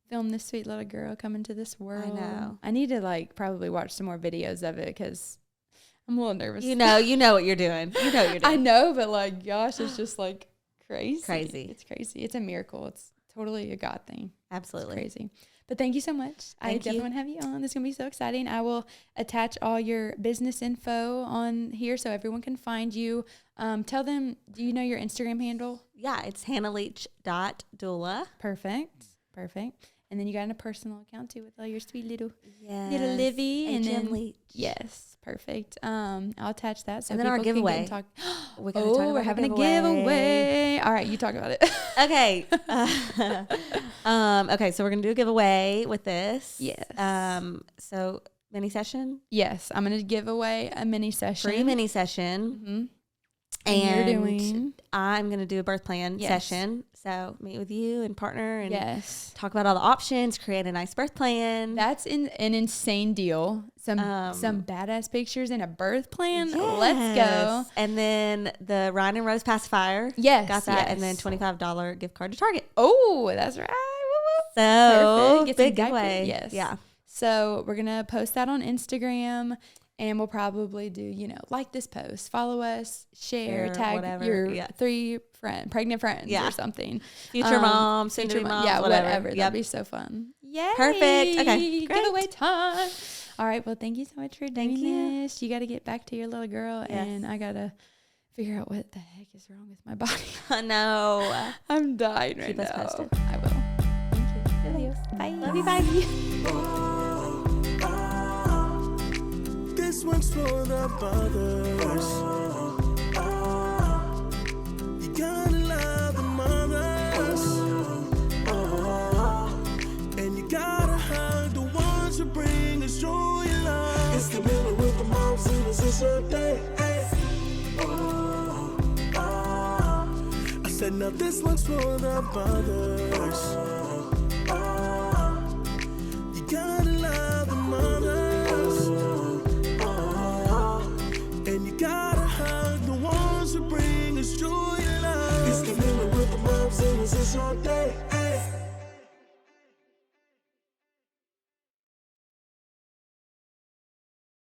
film this sweet little girl come into this world. I know. I need to like probably watch some more videos of it because I'm a little nervous. You know what you're doing. I know, but like, gosh, it's just like crazy. Crazy. It's crazy. It's a miracle. It's totally a God thing. Absolutely. It's crazy. But thank you so much. I definitely want to have you on. This is going to be so exciting. I will attach all your business info on here so everyone can find you. Tell them, do you know your Instagram handle? Yeah, it's hannahleach.doula. Perfect. And then you got a personal account too with all your sweet little Livy. and then Leach. yes, perfect. I'll attach that. So and then our giveaway. We're having a giveaway. All right, you talk about it. Okay. Okay, so we're gonna do a giveaway with this. Yes. So mini session. Yes, I'm gonna give away a mini session. Free mini session. Mm-hmm. And you're doing. I'm gonna do a birth plan session. So meet with you and partner and talk about all the options, create a nice birth plan. That's an insane deal. Some badass pictures and a birth plan. Yes. Let's go. And then the Ryan and Rose pacifier. Yes. Got that. And then $25 gift card to Target. Oh, that's right. So big giveaway. Yes. Yeah. So we're gonna post that on Instagram. And we'll probably do, like this post, follow us, share, tag your 3 pregnant friends or something. Future mom, soon-to-be mom, whatever. Yep. That'd be so fun. Yay. Perfect. Okay, great. Giveaway time. All right, well, thank you so much for doing this. You got to get back to your little girl, and I got to figure out what the heck is wrong with my body. I know. I'm dying right now. Keep us posted. I will. Thank you. Bye. Love you. Bye. This one's for the mothers. You gotta love the mothers. And you gotta hug the ones who bring us joy and love. It's the middle with the moms and this is your day. I said now this one's for the mothers. You gotta love the mothers. And you gotta hug the ones who bring us joy and love. It's the middle with the moms and this is your day.